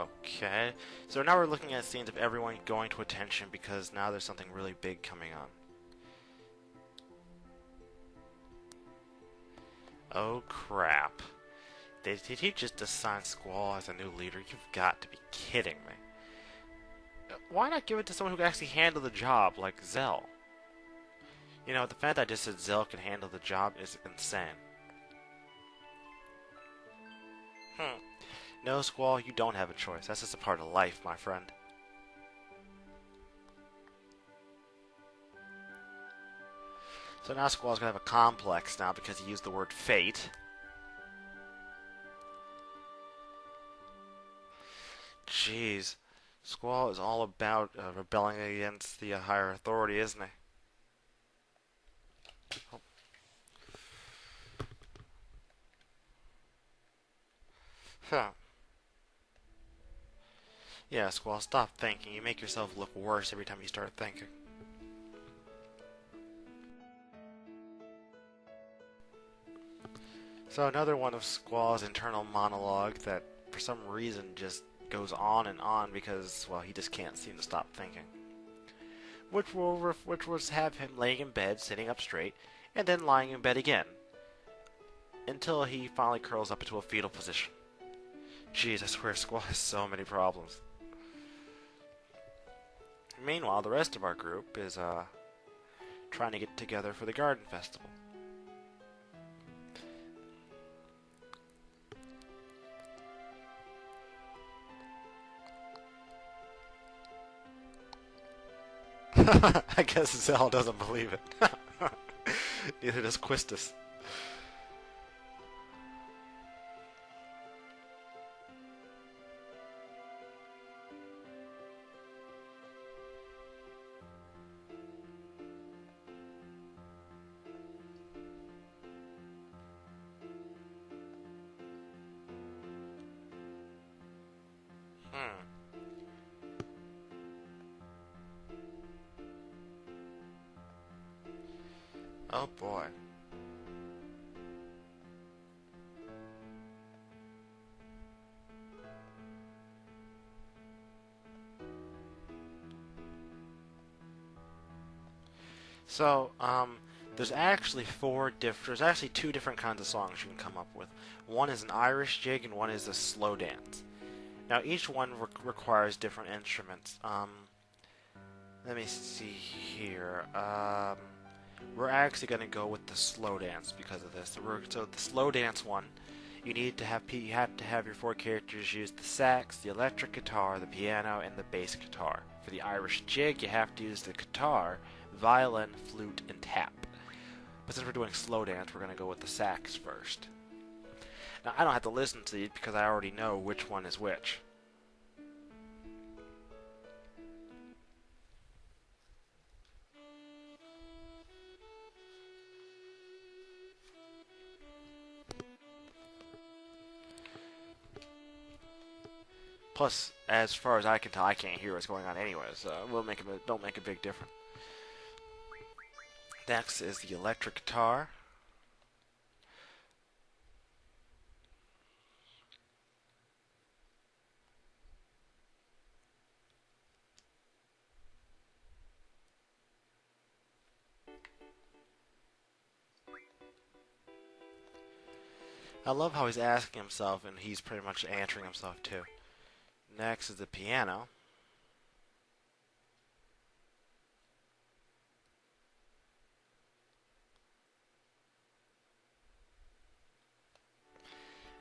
Okay, so now we're looking at scenes of everyone going to attention because now there's something really big coming on. Oh crap. Did he just assign Squall as a new leader? You've got to be kidding me. Why not give it to someone who can actually handle the job, like Zell? You know, the fact I just said Zell can handle the job is insane. No, Squall, you don't have a choice. That's just a part of life, my friend. So now Squall's gonna have a complex now because he used the word fate. Jeez. Squall is all about rebelling against the higher authority, isn't he? Oh. Huh. Yeah, Squall, stop thinking. You make yourself look worse every time you start thinking. So another one of Squall's internal monologue that for some reason just goes on and on because, well, he just can't seem to stop thinking. Which will have him laying in bed, sitting up straight, and then lying in bed again, until he finally curls up into a fetal position. Jeez, I swear Squall has so many problems. Meanwhile, the rest of our group is trying to get together for the garden festival. I guess Zell doesn't believe it. Neither does Quistis. Oh boy. So, there's actually two different kinds of songs you can come up with. One is an Irish jig and one is a slow dance. Now, each one requires different instruments. Let me see here. We're actually going to go with the slow dance because of this. So the slow dance one, you have to have your four characters use the sax, the electric guitar, the piano, and the bass guitar. For the Irish jig, you have to use the guitar, violin, flute, and tap. But since we're doing slow dance, we're going to go with the sax first. Now, I don't have to listen to it because I already know which one is which. Plus, as far as I can tell, I can't hear what's going on anyway, so don't make a big difference. Next is the electric guitar. I love how he's asking himself, and he's pretty much answering himself too. Next is the piano.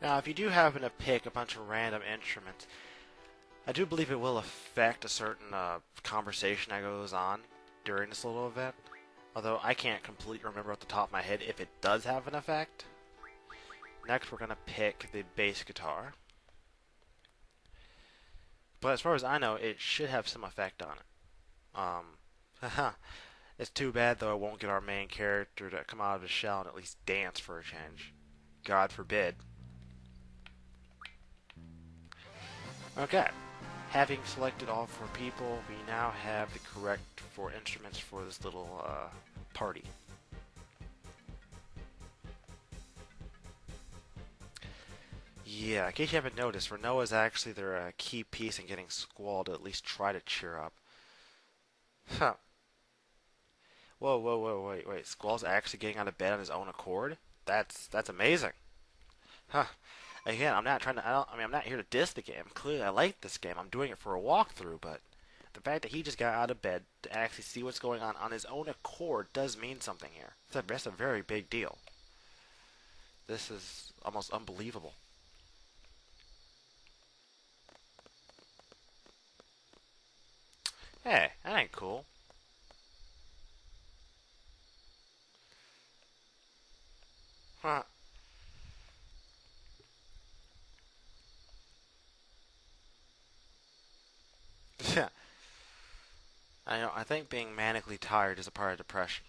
Now, if you do happen to pick a bunch of random instruments, I do believe it will affect a certain conversation that goes on during this little event. Although I can't completely remember off the top of my head if it does have an effect. Next, we're going to pick the bass guitar. But as far as I know, it should have some effect on it. It's too bad, though, I won't get our main character to come out of his shell and at least dance for a change. God forbid. Okay. Having selected all four people, we now have the correct four instruments for this little party. Yeah, in case you haven't noticed, Renoa's actually their key piece in getting Squall to at least try to cheer up. Huh. Whoa, whoa, whoa, wait. Squall's actually getting out of bed on his own accord? That's amazing. Huh. Again, I'm not trying to. I'm not here to diss the game. Clearly, I like this game. I'm doing it for a walkthrough, but the fact that he just got out of bed to actually see what's going on his own accord does mean something here. That's a very big deal. This is almost unbelievable. Hey, that ain't cool. Huh. Yeah. I know. I think being manically tired is a part of depression.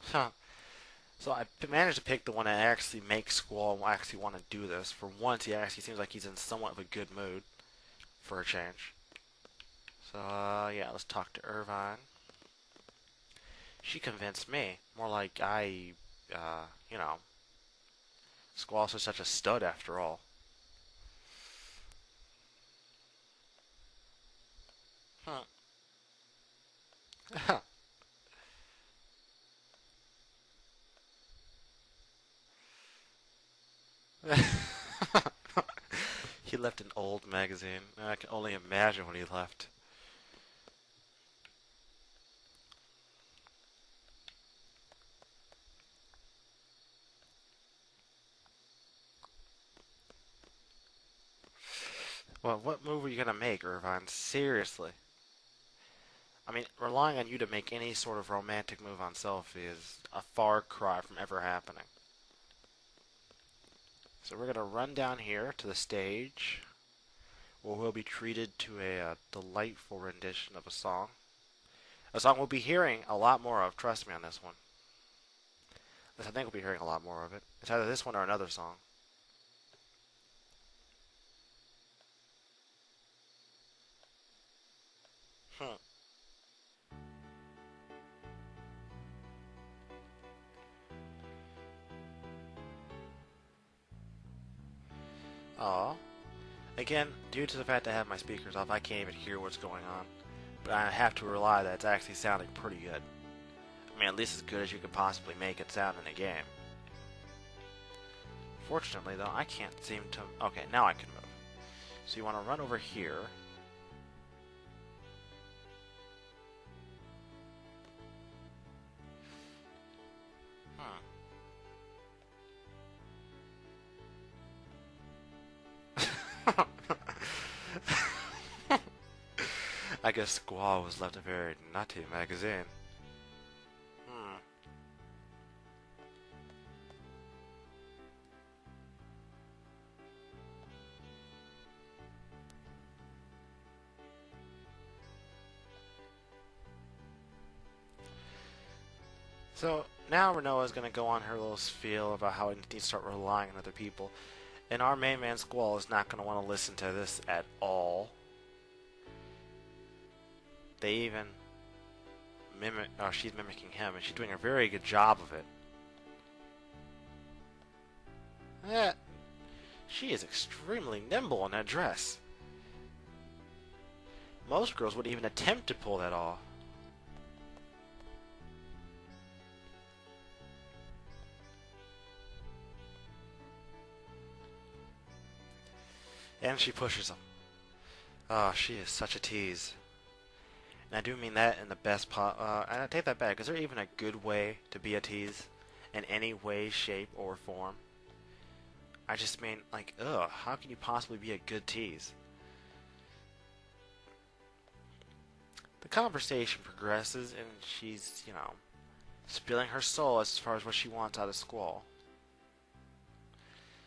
Huh. So I managed to pick the one that actually makes Squall actually want to do this. For once, he actually seems like he's in somewhat of a good mood for a change. So yeah, let's talk to Irvine. She convinced me. More like you know, Squall's is such a stud after all. Huh. He left an old magazine. I can only imagine what he left. Well, what move are you gonna make, Irvine? Seriously. I mean, relying on you to make any sort of romantic move on Selphie is a far cry from ever happening. So we're gonna run down here to the stage, where we'll be treated to a delightful rendition of a song we'll be hearing a lot more of. Trust me on this one. I think we'll be hearing a lot more of it. It's either this one or another song. Hmm. Aw. Again, due to the fact I have my speakers off, I can't even hear what's going on. But I have to rely that it's actually sounding pretty good. I mean, at least as good as you could possibly make it sound in a game. Fortunately, though, I can't seem to... Okay, now I can move. So you want to run over here. Hmm. I guess Squall was left a very nutty magazine. Hmm. So now Renoa's going to go on her little spiel about how it needs to start relying on other people. And our main man Squall is not going to want to listen to this at all. They even mimic. Oh, she's mimicking him, and she's doing a very good job of it. Yeah, she is extremely nimble in that dress. Most girls wouldn't even attempt to pull that off. And she pushes him. Oh, she is such a tease. And I do mean that in the best and I take that back. Is there even a good way to be a tease? In any way, shape, or form? I just mean, like, ugh, how can you possibly be a good tease? The conversation progresses, and she's, spilling her soul as far as what she wants out of Squall.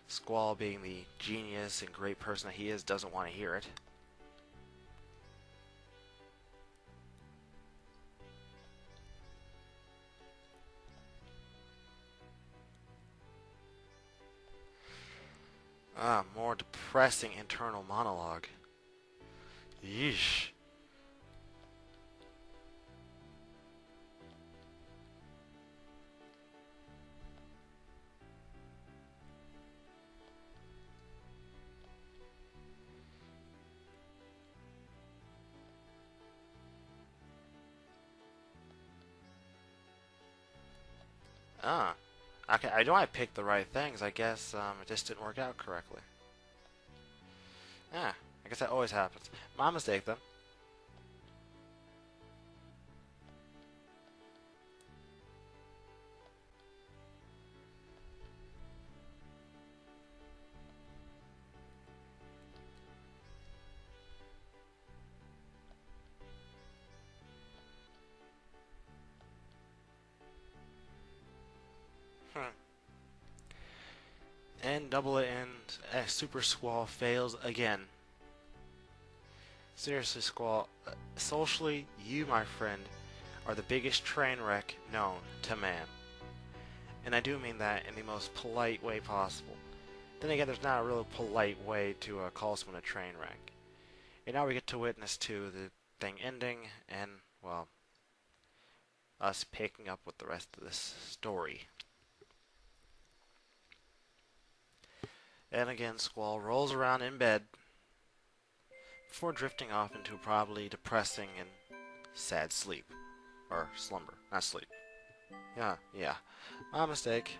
Squall, being the genius and great person that he is, doesn't want to hear it. Ah, more depressing internal monologue. Yeesh. Ah. Okay, I know I picked the right things. I guess it just didn't work out correctly. Yeah, I guess that always happens. My mistake then. Hmm. And double it and Super Squall fails again. Seriously, Squall, socially, you, my friend, are the biggest train wreck known to man. And I do mean that in the most polite way possible. Then again, there's not a real polite way to call someone a train wreck. And now we get to witness to the thing ending, and, well, us picking up with the rest of this story. And again, Squall rolls around in bed before drifting off into a probably depressing and sad sleep. Or slumber, not sleep. Yeah. My mistake.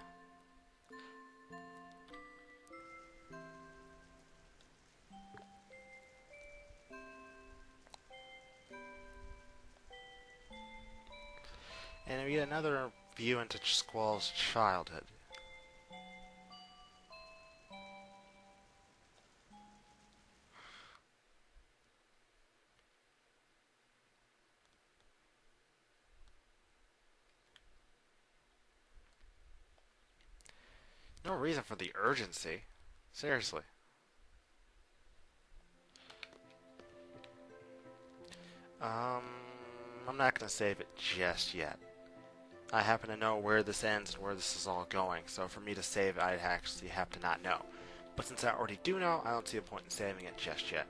And we get another view into Squall's childhood. No reason for the urgency. Seriously. Um, I'm not gonna save it just yet. I happen to know where this ends and where this is all going, so for me to save it, I'd actually have to not know. But since I already do know, I don't see a point in saving it just yet.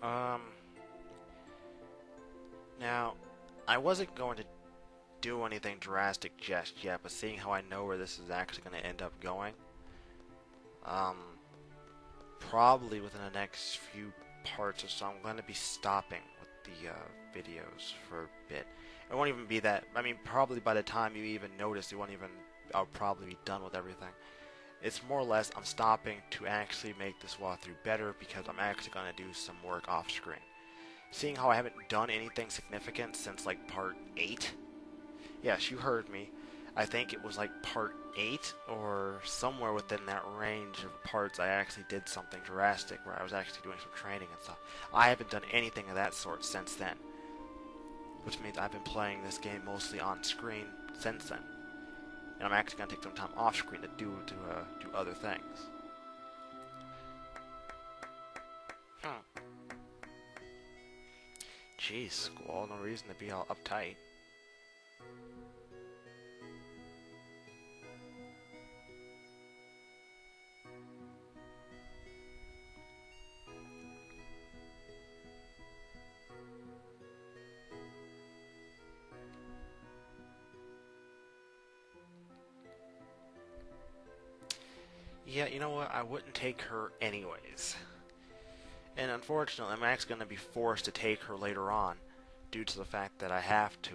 Um, Now, I wasn't going to do anything drastic just yet, but seeing how I know where this is actually going to end up going, um, probably within the next few parts or so, I'm going to be stopping with the videos for a bit. It won't even be that. I mean, probably by the time you even notice, I'll probably be done with everything. It's more or less I'm stopping to actually make this walkthrough better because I'm actually going to do some work off screen. Seeing how I haven't done anything significant since like part 8. Yes, you heard me. I think it was like part 8 or somewhere within that range of parts I actually did something drastic where I was actually doing some training and stuff. I haven't done anything of that sort since then. Which means I've been playing this game mostly on screen since then. And I'm actually going to take some time off screen to do other things. Jeez, Squall, no reason to be all uptight. Yeah, you know what? I wouldn't take her anyways. And unfortunately, I'm actually going to be forced to take her later on due to the fact that I have to.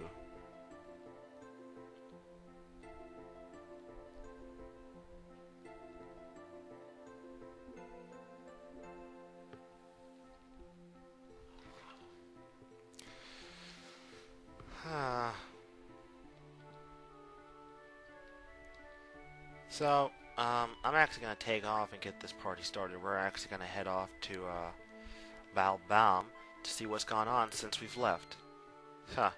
So, I'm actually going to take off and get this party started. We're actually going to head off to Valbaum to see what's gone on since we've left. Huh.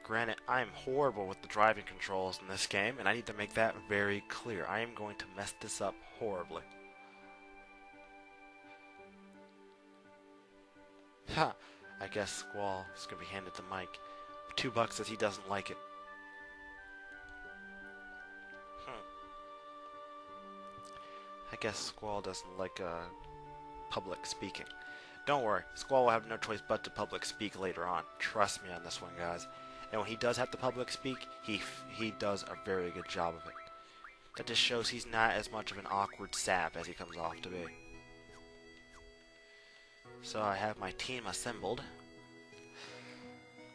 Granted, I'm horrible with the driving controls in this game, and I need to make that very clear. I am going to mess this up horribly. Ha! I guess Squall is going to be handed the mic. $2 says he doesn't like it. I guess Squall doesn't like public speaking. Don't worry, Squall will have no choice but to public speak later on. Trust me on this one, guys. And when he does have to public speak, he does a very good job of it. That just shows he's not as much of an awkward sap as he comes off to be. So I have my team assembled.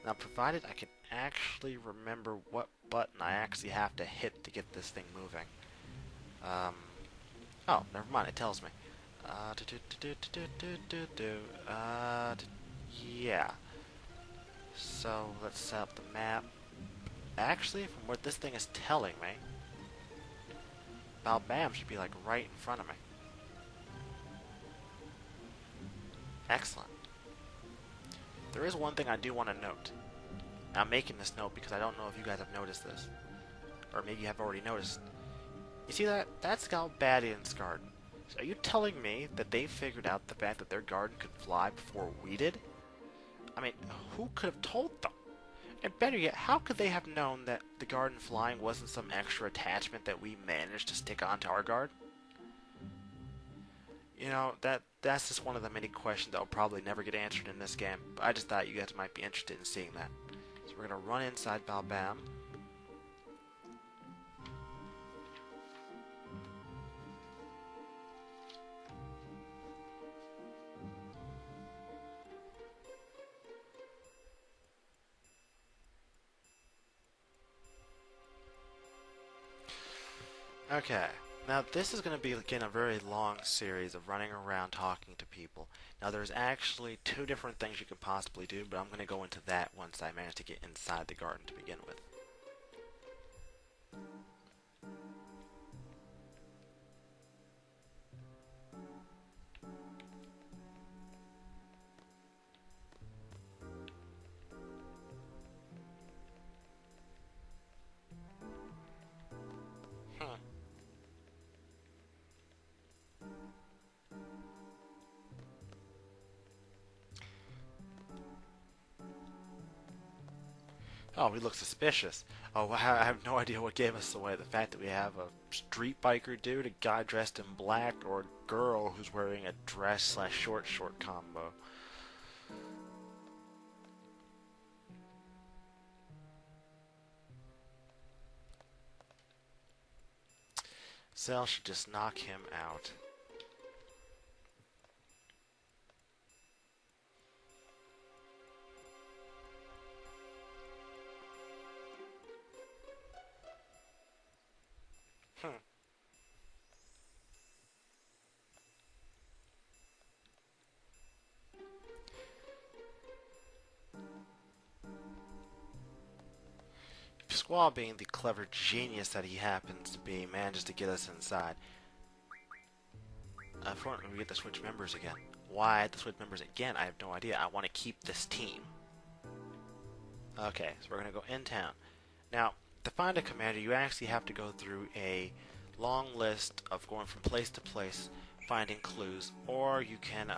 Now, provided I can actually remember what button I actually have to hit to get this thing moving. Um, oh, never mind, it tells me. Yeah. So, let's set up the map. Actually, from what this thing is telling me, Balbam should be like right in front of me. Excellent. There is one thing I do want to note. I'm making this note because I don't know if you guys have noticed this. Or maybe you have already noticed. You see that? That's Scout Badian's garden. So are you telling me that they figured out the fact that their garden could fly before we did? I mean, who could have told them? And better yet, how could they have known that the garden flying wasn't some extra attachment that we managed to stick onto our garden? You know, that's just one of the many questions that will probably never get answered in this game. But I just thought you guys might be interested in seeing that. So we're going to run inside Balbam. Okay, now this is going to be, again, a very long series of running around talking to people. Now there's actually two different things you could possibly do, but I'm going to go into that once I manage to get inside the garden to begin with. Hmm. Oh, we look suspicious. Oh, I have no idea what gave us away. The fact that we have a street biker dude, a guy dressed in black, or a girl who's wearing a dress slash short combo. Cell should just knock him out. Hmm. Squall, being the clever genius that he happens to be, manages to get us inside. Unfortunately, we get to switch members again. Why I had to switch members again, I have no idea. I want to keep this team. Okay, so we're going to go in town. Now, to find a commander, you actually have to go through a long list of going from place to place, finding clues, or you can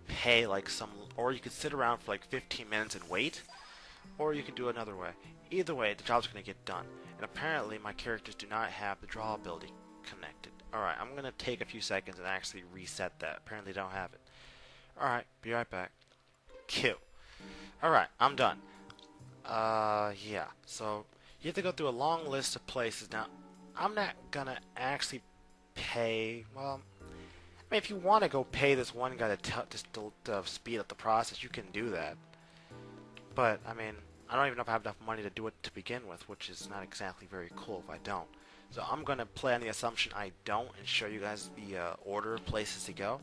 pay like some, or you could sit around for like 15 minutes and wait, or you can do another way. Either way, the job's going to get done. And apparently, my characters do not have the draw ability connected. Alright, I'm going to take a few seconds and actually reset that. Apparently, don't have it. Alright, be right back. Q. Alright, I'm done. Yeah. So, you have to go through a long list of places. Now, I'm not gonna actually pay, well, I mean, if you want to go pay this one guy to speed up the process, you can do that. But, I mean, I don't even know if I have enough money to do it to begin with, which is not exactly very cool if I don't. So I'm going to play on the assumption I don't and show you guys the order of places to go.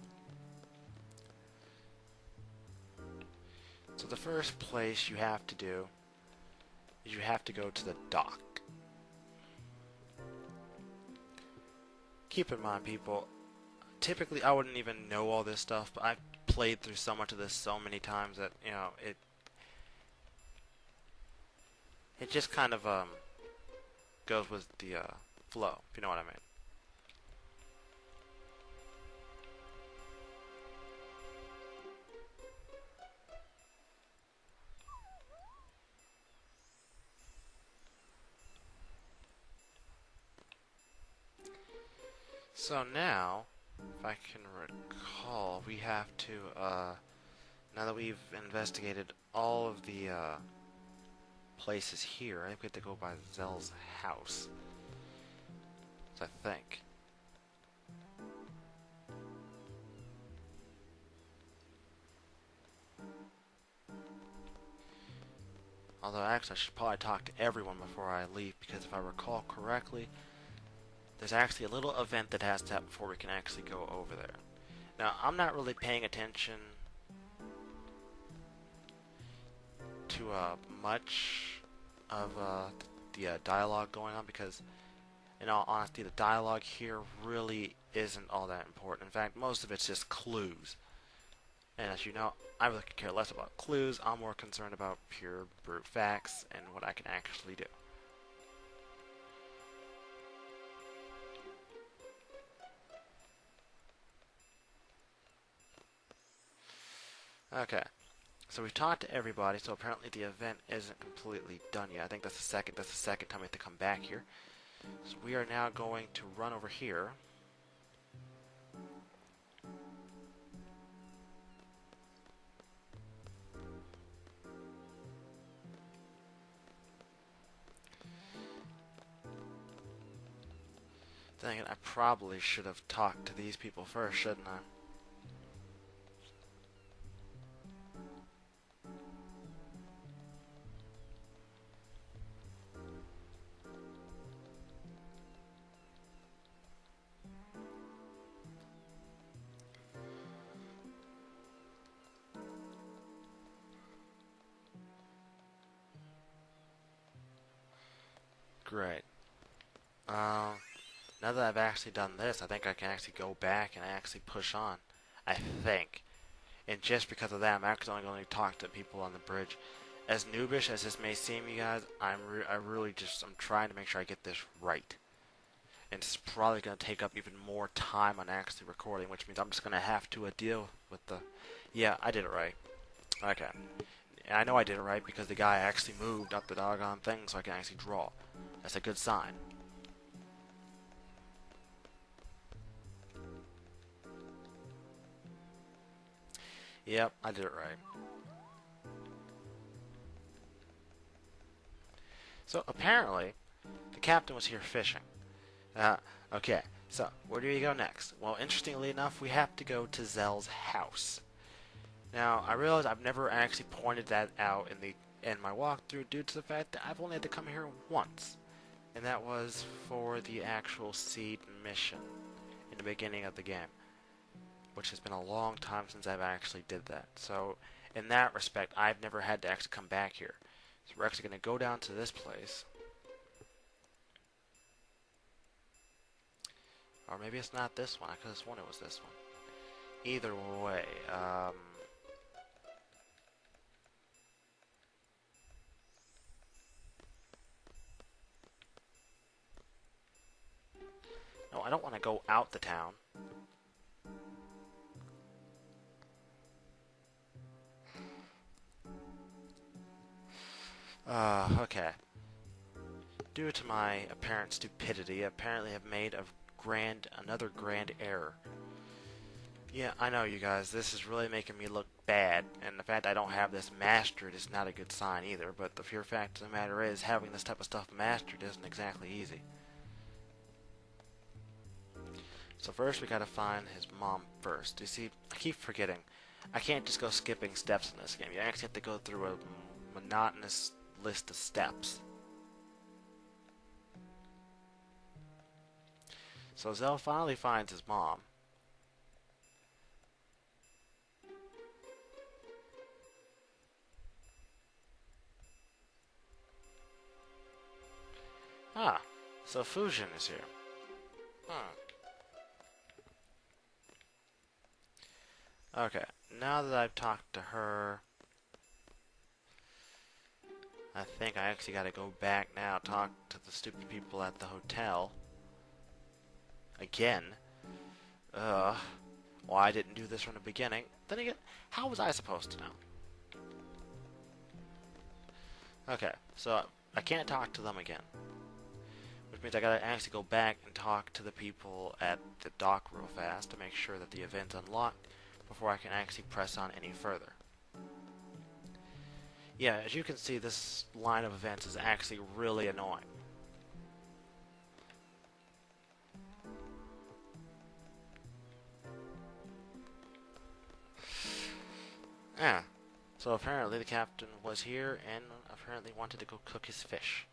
So the first place you have to do is you have to go to the dock. Keep in mind, people, typically I wouldn't even know all this stuff, but I've played through so much of this so many times that, you know, it just kind of goes with the flow, if you know what I mean. So now, if I can recall, we have to, now that we've investigated all of the places here, I think we have to go by Zell's house. So I think. Although, actually, I should probably talk to everyone before I leave, because if I recall correctly, there's actually a little event that has to happen before we can actually go over there. Now, I'm not really paying attention to much of the dialogue going on, because, in all honesty, the dialogue here really isn't all that important. In fact, most of it's just clues. And as you know, I really could care less about clues. I'm more concerned about pure brute facts and what I can actually do. Okay, so we've talked to everybody, so apparently the event isn't completely done yet. I think that's the second time we have to come back here. So we are now going to run over here. Dang it, I probably should have talked to these people first, shouldn't I? Great. Now that I've actually done this, I think I can actually go back and actually push on. I think. And just because of that, I'm actually only going to talk to people on the bridge. As noobish as this may seem, you guys, I'm trying to make sure I get this right. And it's probably going to take up even more time on actually recording, which means I'm just going to have to deal with the... Yeah, I did it right. Okay. And I know I did it right because the guy actually moved up the doggone thing so I can actually draw. That's a good sign. Yep, I did it right. So apparently, the captain was here fishing. Okay, so where do we go next? Well, interestingly enough, we have to go to Zell's house. Now, I realize I've never actually pointed that out in my walkthrough due to the fact that I've only had to come here once. And that was for the actual seed mission in the beginning of the game, which has been a long time since I've actually did that. So, in that respect, I've never had to actually come back here. So we're actually going to go down to this place. Or maybe it's not this one. I could have sworn it was this one. Either way, no, I don't want to go out the town. Okay. Due to my apparent stupidity, apparently I've made another grand error. Yeah, I know, you guys, this is really making me look bad, and the fact I don't have this mastered is not a good sign either, but the pure fact of the matter is, having this type of stuff mastered isn't exactly easy. So first we gotta find his mom first. You see, I keep forgetting. I can't just go skipping steps in this game. You actually have to go through a monotonous list of steps. So Zell finally finds his mom. Ah, so Fusion is here. Okay, now that I've talked to her, I think I actually gotta go back now, talk to the stupid people at the hotel. Again. Ugh. Well, I didn't do this from the beginning. Then again, how was I supposed to know? Okay, so I can't talk to them again. Which means I gotta actually go back and talk to the people at the dock real fast to make sure that the event's unlocked before I can actually press on any further. Yeah, as you can see, this line of events is actually really annoying. Yeah. So apparently the captain was here and apparently wanted to go cook his fish.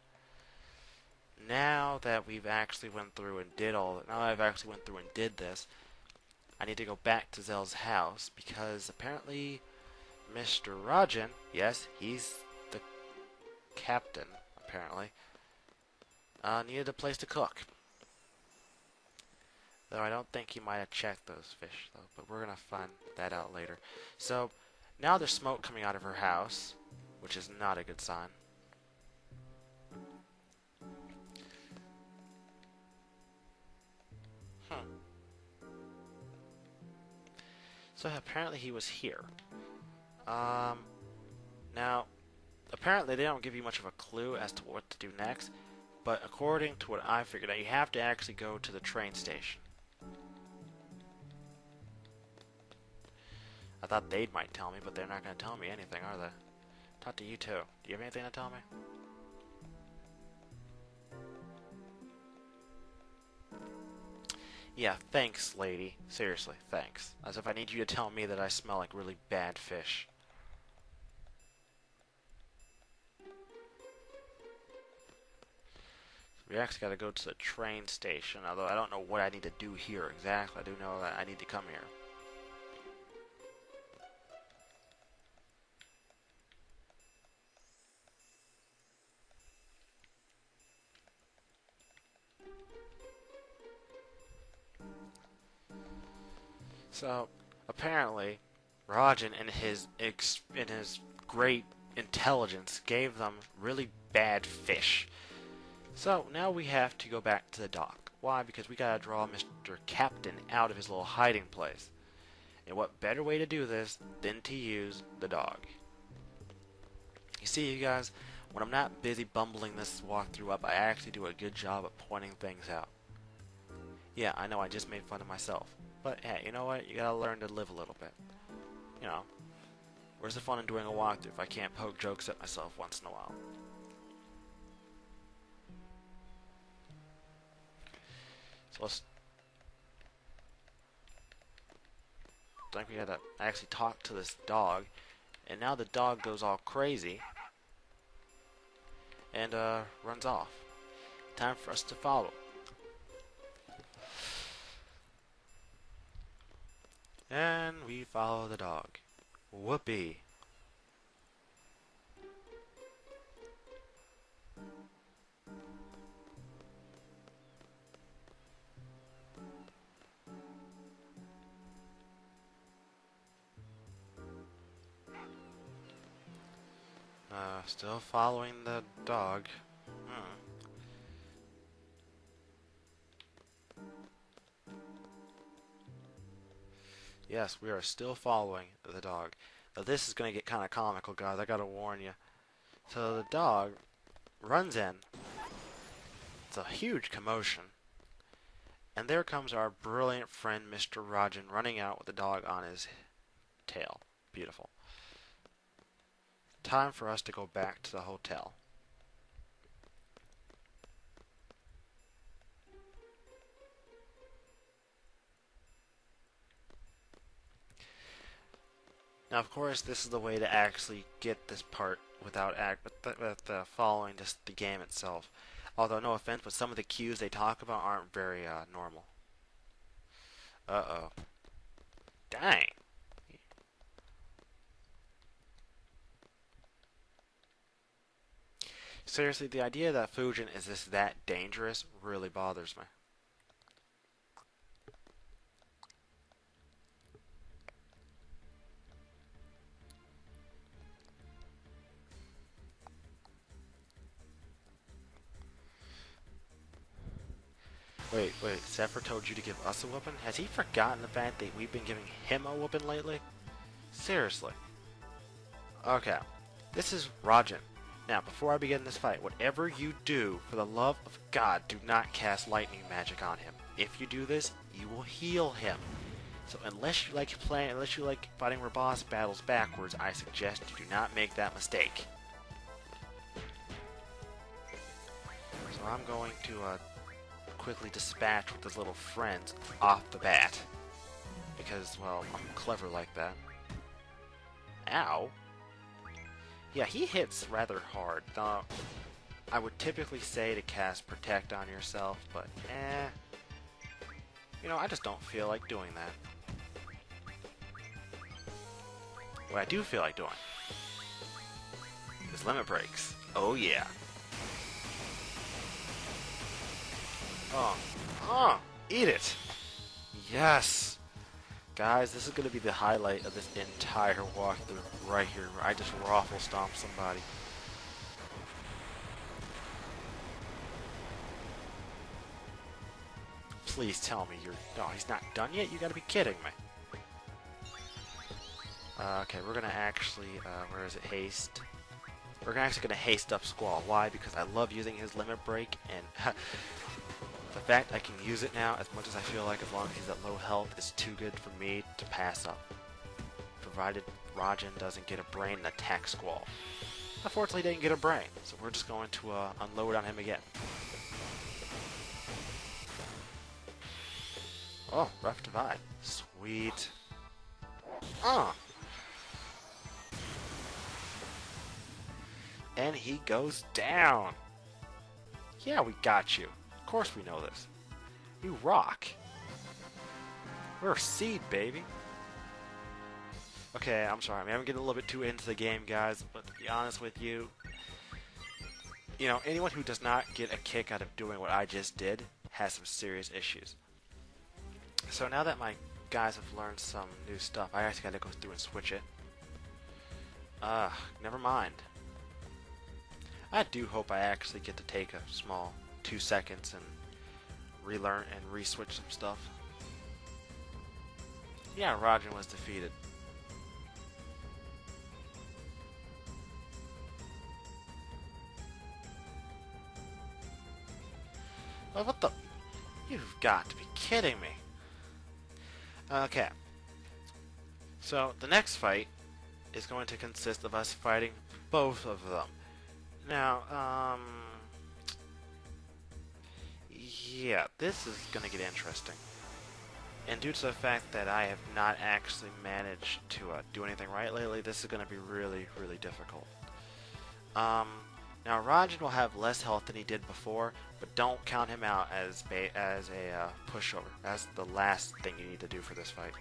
Now that we've actually went through and did all, now I've actually went through and did this, I need to go back to Zell's house because apparently Mr. Rajan, yes, he's the captain, apparently, needed a place to cook. Though I don't think he might have checked those fish, though, but we're going to find that out later. So, now there's smoke coming out of her house, which is not a good sign. So apparently he was here. Now, apparently they don't give you much of a clue as to what to do next, but according to what I figured out, you have to actually go to the train station. I thought they might tell me, but they're not going to tell me anything, are they? Talk to you too. Do you have anything to tell me? Yeah, thanks, lady. Seriously, thanks. As if I need you to tell me that I smell like really bad fish. We actually got to go to the train station, although I don't know what I need to do here exactly. I do know that I need to come here. So, apparently, Rajan in his great intelligence gave them really bad fish. So, now we have to go back to the dock. Why? Because we gotta draw Mr. Captain out of his little hiding place. And what better way to do this than to use the dog? You see, you guys, when I'm not busy bumbling this walkthrough up, I actually do a good job at pointing things out. Yeah, I know I just made fun of myself. But hey, you know what? You gotta learn to live a little bit. You know, where's the fun in doing a walkthrough if I can't poke jokes at myself once in a while? So let's... I think we gotta actually talk to this dog. And now the dog goes all crazy. And runs off. Time for us to follow. And we follow the dog. Whoopee. Still following the dog. Yes, we are still following the dog. Now this is going to get kind of comical, guys. I gotta warn you. So the dog runs in. It's a huge commotion. And there comes our brilliant friend, Mr. Rajan, running out with the dog on his tail. Beautiful. Time for us to go back to the hotel. Now, of course, this is the way to actually get this part without following just the game itself. Although, no offense, but some of the cues they talk about aren't very normal. Uh-oh. Dang. Seriously, the idea that Fujin is just that dangerous really bothers me. Wait, Zephyr told you to give us a whooping? Has he forgotten the fact that we've been giving him a whooping lately? Seriously. Okay, this is Rajan. Now, before I begin this fight, whatever you do, for the love of God, do not cast lightning magic on him. If you do this, you will heal him. So unless you like fighting boss battles backwards, I suggest you do not make that mistake. So I'm going to quickly dispatch with his little friends off the bat. Because, well, I'm clever like that. Ow. Yeah, he hits rather hard. Now, I would typically say to cast Protect on yourself, but you know, I just don't feel like doing that. What I do feel like doing is Limit Breaks. Oh yeah. Oh, eat it. Yes. Guys, this is going to be the highlight of this entire walkthrough right here, where I just raffle stomp somebody. Please tell me you're... No, he's not done yet? You gotta be kidding me. Okay, we're gonna actually... where is it? Haste. We're actually gonna haste up Squall. Why? Because I love using his Limit Break, and the fact I can use it now, as much as I feel like, as long as he's at low health, is too good for me to pass up. Provided Rajin doesn't get a brain and attack Squall. Unfortunately, he didn't get a brain, so we're just going to unload on him again. Oh, rough divide. Sweet. And he goes down. Yeah, we got you. Of course we know this. You rock. We're a seed, baby. Okay, I'm sorry. I'm getting a little bit too into the game, guys, but to be honest with you, you know, anyone who does not get a kick out of doing what I just did has some serious issues. So now that my guys have learned some new stuff, I actually gotta go through and switch it. Never mind. I do hope I actually get to take a small 2 seconds and relearn and re-switch some stuff. Yeah, Rajin was defeated. Well, what the... You've got to be kidding me. Okay. So, the next fight is going to consist of us fighting both of them. Now, yeah, this is going to get interesting. And due to the fact that I have not actually managed to do anything right lately, this is going to be really, really difficult. Now, Rajin will have less health than he did before, but don't count him out as a pushover. That's the last thing you need to do for this fight.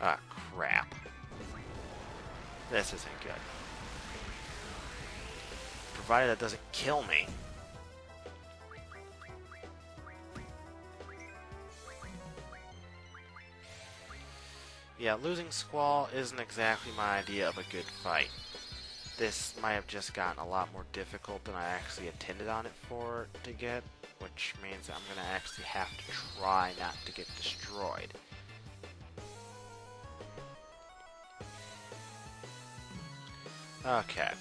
Ah, crap. This isn't good. Provided that doesn't kill me. Yeah, losing Squall isn't exactly my idea of a good fight. This might have just gotten a lot more difficult than I actually intended on it for to get, which means that I'm going to actually have to try not to get destroyed. Okay.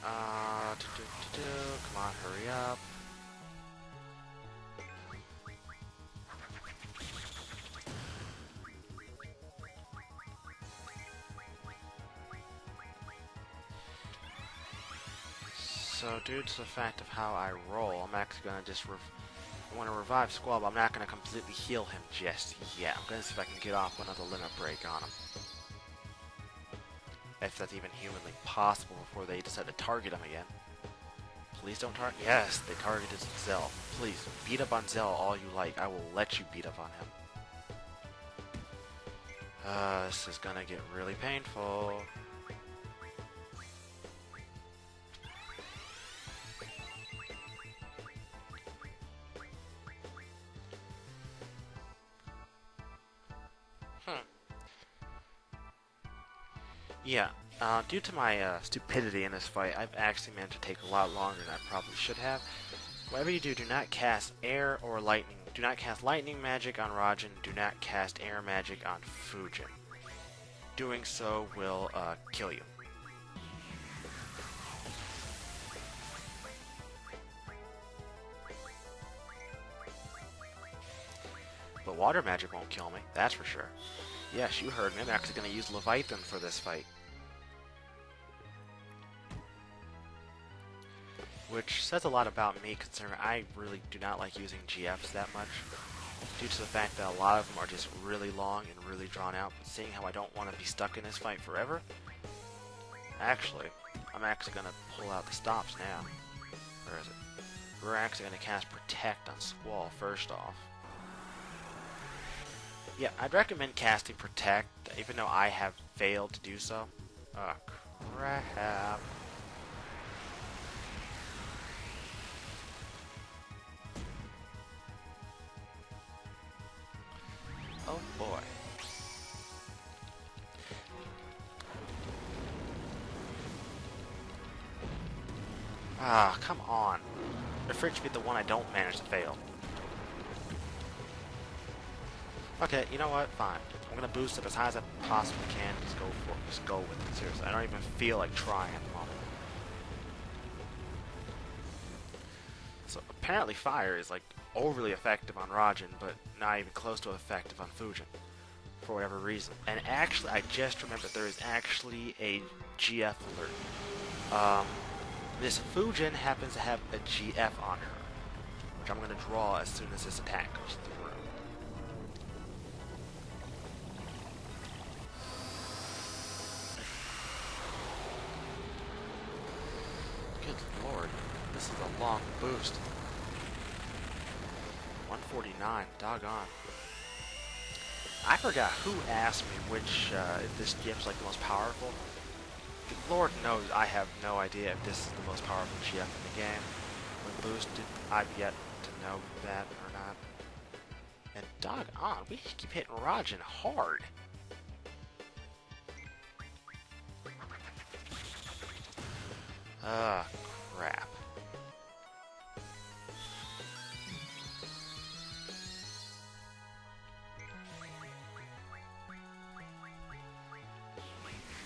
Come on, hurry up. So, due to the fact of how I roll, I'm actually going to just I want to revive Squall, but I'm not going to completely heal him just yet. I'm going to see if I can get off another Limit Break on him. If that's even humanly possible before they decide to target him again. Please don't target. Yes, they targeted Zell. Please, beat up on Zell all you like. I will let you beat up on him. This is going to get really painful. Yeah, due to my stupidity in this fight, I've actually managed to take a lot longer than I probably should have. Whatever you do, do not cast air or lightning. Do not cast lightning magic on Rajin. Do not cast air magic on Fujin. Doing so will kill you. But water magic won't kill me, that's for sure. Yes, you heard me. I'm actually going to use Leviathan for this fight. Which says a lot about me, considering I really do not like using GFs that much, due to the fact that a lot of them are just really long and really drawn out. But seeing how I don't want to be stuck in this fight forever, Actually, I'm actually gonna pull out the stops now. Where is it? We're actually gonna cast Protect on Squall first off. Yeah, I'd recommend casting Protect, even though I have failed to do so. Oh, crap. Oh boy. Ah, come on. The fridge should be the one I don't manage to fail. Okay, you know what? Fine. I'm gonna boost it as high as I possibly can. Just go with it. Seriously, I don't even feel like trying at the moment. So apparently, fire is like overly effective on Rajin, but not even close to effective on Fujin, for whatever reason. And actually, I just remembered there is actually a GF alert. This Fujin happens to have a GF on her, which I'm going to draw as soon as this attack goes through. Good lord, this is a long boost. 149, doggone. I forgot who asked me which, if this GF's like the most powerful. Lord knows I have no idea if this is the most powerful GF in the game. When boosted, I've yet to know that or not. And doggone, we keep hitting Rajin hard. Crap.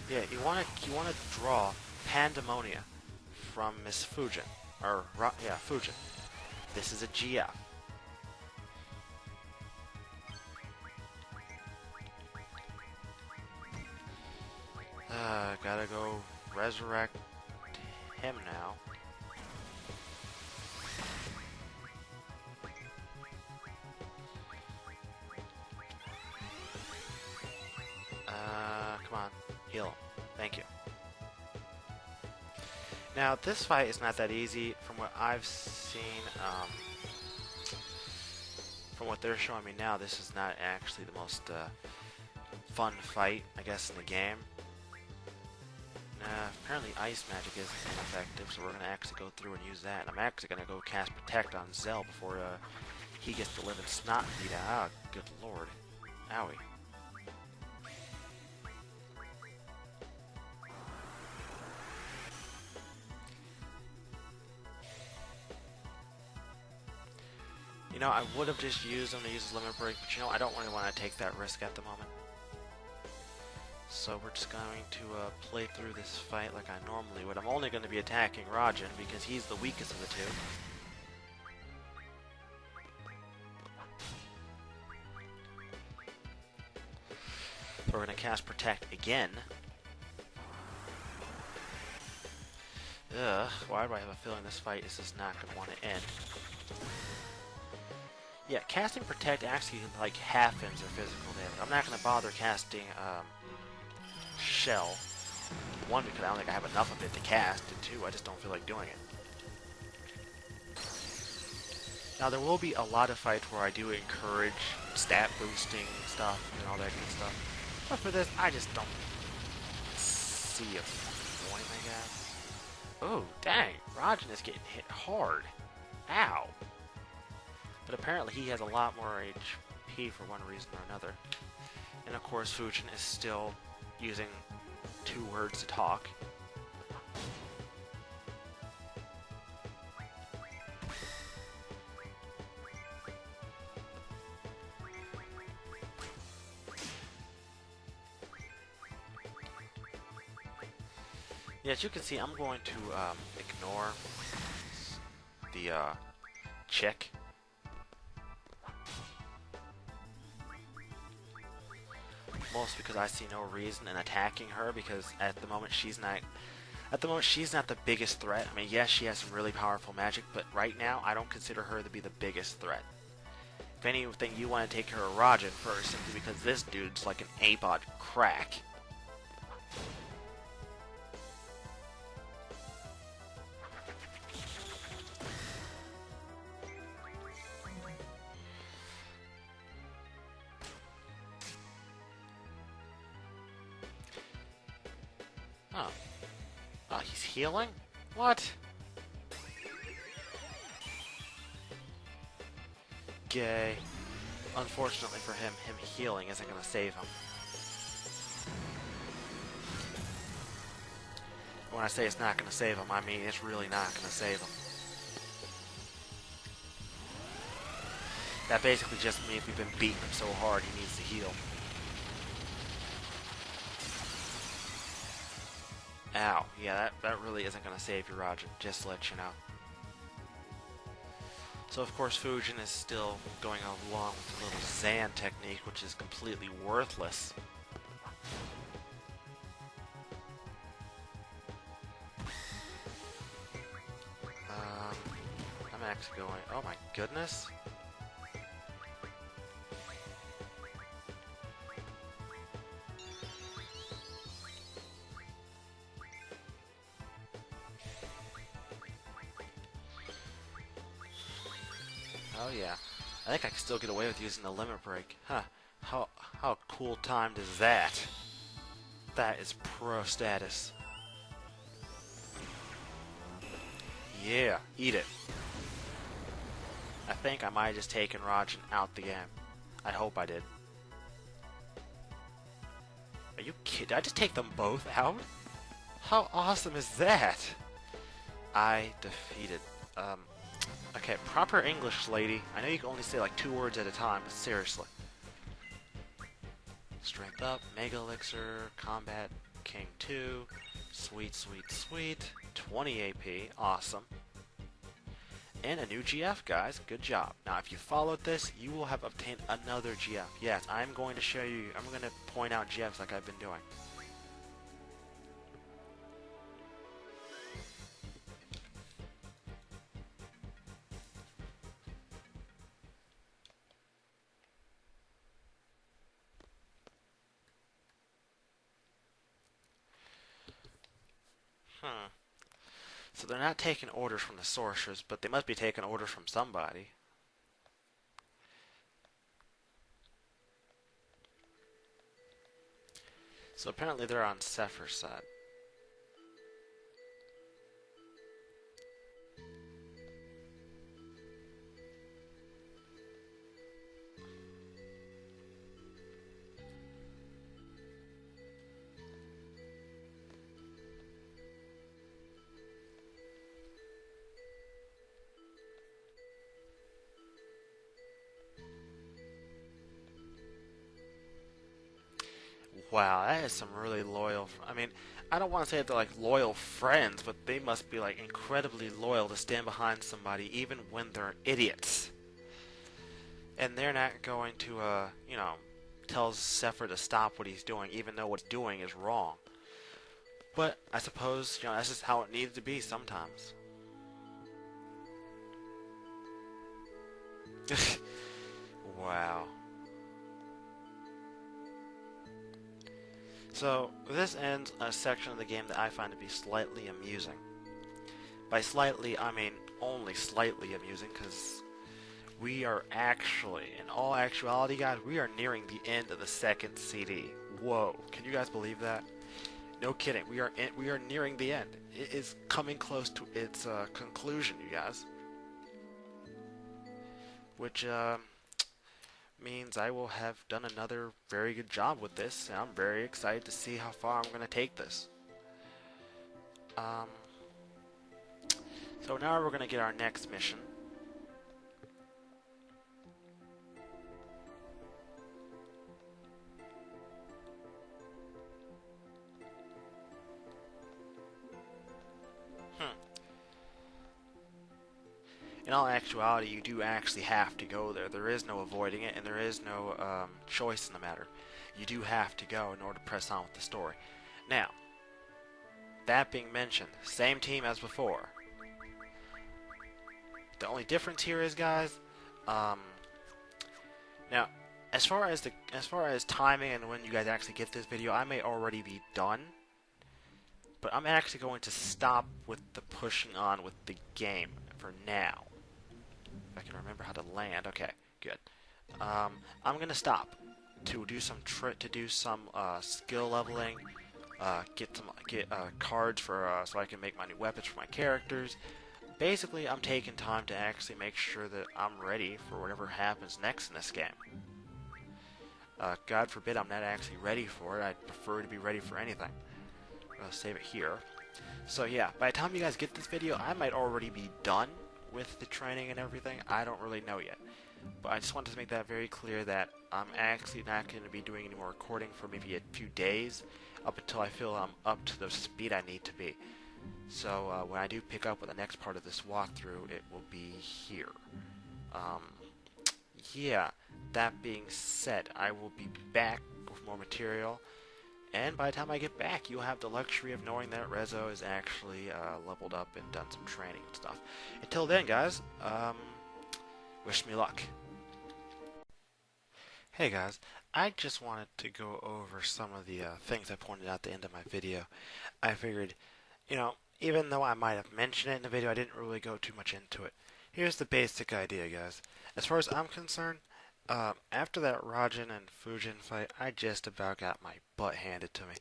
Yeah, you want to draw Pandemonia from Miss Fujin, or yeah, Fujin. This is a GF. Gotta go resurrect him now. Come on, heal him. Thank you. Now, this fight is not that easy from what I've seen. From what they're showing me now, this is not actually the most fun fight, I guess, in the game. Apparently ice magic is ineffective, so we're going to actually go through and use that. And I'm actually going to go cast Protect on Zell before he gets the living snot beat out. Oh, good lord. Owie. You know, I would have just used him to use his limit break, but you know, I don't really want to take that risk at the moment. So we're just going to play through this fight like I normally would. I'm only going to be attacking Rajin because he's the weakest of the two. So we're going to cast Protect again. Ugh, why do I have a feeling this fight is just not going to want to end? Yeah, casting Protect actually like half-ends their physical damage. I'm not going to bother casting Shell. One, because I don't think I have enough of it to cast, and two, I just don't feel like doing it. Now, there will be a lot of fights where I do encourage stat boosting stuff and all that good stuff. But for this, I just don't see a point, I guess. Oh, dang. Rajin is getting hit hard. Ow. But apparently he has a lot more HP for one reason or another. And of course, Fujin is still using 2 words to talk. Yeah, as you can see, I'm going to ignore the chick. Most because I see no reason in attacking her, because at the moment she's not the biggest threat. I mean, yes, she has some really powerful magic, but right now I don't consider her to be the biggest threat. If anything, you want to take care of Rajin first, simply because this dude's like an ape on crack. Oh. Oh, he's healing? What? Gay. Unfortunately for him, healing isn't gonna save him. When I say it's not gonna save him, I mean it's really not gonna save him. That basically just means we've been beating him so hard he needs to heal. Ow. Yeah, that really isn't gonna save you, Roger. Just to let you know. So of course Fujin is still going along with the little Zan technique, which is completely worthless. I'm actually going... Oh my goodness. Oh yeah. I think I can still get away with using the limit break. Huh. How cool timed is that? That is pro status. Yeah, eat it. I think I might have just taken Rajan out the game. I hope I did. Are you kidding? Did I just take them both out? How awesome is that? I defeated. Okay, proper English, lady. I know you can only say like 2 words at a time, but seriously. Strength up, Mega Elixir, Combat, King 2, sweet, sweet, sweet, 20 AP, awesome. And a new GF, guys, good job. Now, if you followed this, you will have obtained another GF. Yes, I'm going to show you, I'm going to point out GFs like I've been doing. So they're not taking orders from the sorcerers, but they must be taking orders from somebody. So apparently they're on Sephir's side. Wow, that is some really loyal... I mean, I don't want to say they're like loyal friends, but they must be like incredibly loyal to stand behind somebody even when they're idiots. And they're not going to, you know, tell Sephir to stop what he's doing, even though what's doing is wrong. But I suppose, you know, that's just how it needs to be sometimes. Wow. So, this ends a section of the game that I find to be slightly amusing. By slightly, I mean only slightly amusing, because we are actually, in all actuality, guys, we are nearing the end of the second CD. Whoa, can you guys believe that? No kidding, we are nearing the end. It is coming close to its conclusion, you guys. Which, means I will have done another very good job with this, and I'm very excited to see how far I'm going to take this. So now we're going to get our next mission. In all actuality, you do actually have to go there. There is no avoiding it, and there is no choice in the matter. You do have to go in order to press on with the story. Now, that being mentioned, same team as before. The only difference here is, guys, now, as far as timing and when you guys actually get this video, I may already be done. But I'm actually going to stop with the pushing on with the game for now. If I can remember how to land. Okay, good. I'm gonna stop to do some skill leveling, get cards for so I can make my new weapons for my characters. Basically, I'm taking time to actually make sure that I'm ready for whatever happens next in this game. God forbid I'm not actually ready for it. I'd prefer to be ready for anything. I'll save it here. So yeah, by the time you guys get this video, I might already be done with the training and everything. I don't really know yet. But I just wanted to make that very clear that I'm actually not going to be doing any more recording for maybe a few days, up until I feel I'm up to the speed I need to be. So when I do pick up with the next part of this walkthrough, it will be here. Yeah, that being said, I will be back with more material, and by the time I get back, you'll have the luxury of knowing that Rezo is actually leveled up and done some training and stuff. Until then, guys, wish me luck. Hey guys, I just wanted to go over some of the things I pointed out at the end of my video. I figured, even though I might have mentioned it in the video, I didn't really go too much into it. Here's the basic idea, guys. As far as I'm concerned, after that Raijin and Fujin fight, I just about got my butt handed to me.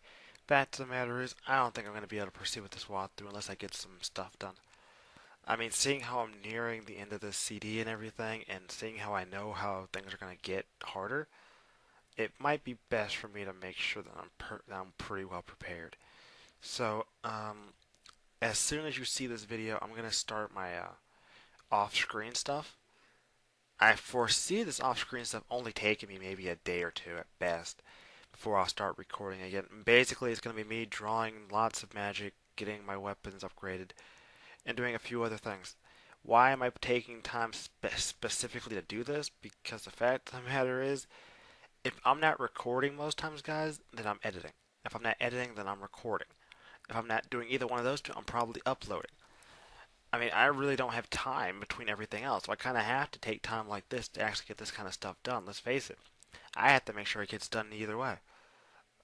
Fact of the matter is, I don't think I'm going to be able to proceed with this walkthrough unless I get some stuff done. I mean, seeing how I'm nearing the end of this CD and everything, and seeing how I know how things are going to get harder, it might be best for me to make sure that I'm pretty well prepared. So, as soon as you see this video, I'm going to start my off-screen stuff. I foresee this off-screen stuff only taking me maybe a day or two at best before I'll start recording again. Basically, it's going to be me drawing lots of magic, getting my weapons upgraded, and doing a few other things. Why am I taking time specifically to do this? Because the fact of the matter is, if I'm not recording most times, guys, then I'm editing. If I'm not editing, then I'm recording. If I'm not doing either one of those two, I'm probably uploading. I mean, I really don't have time between everything else, so I kind of have to take time like this to actually get this kind of stuff done. Let's face it. I have to make sure it gets done either way.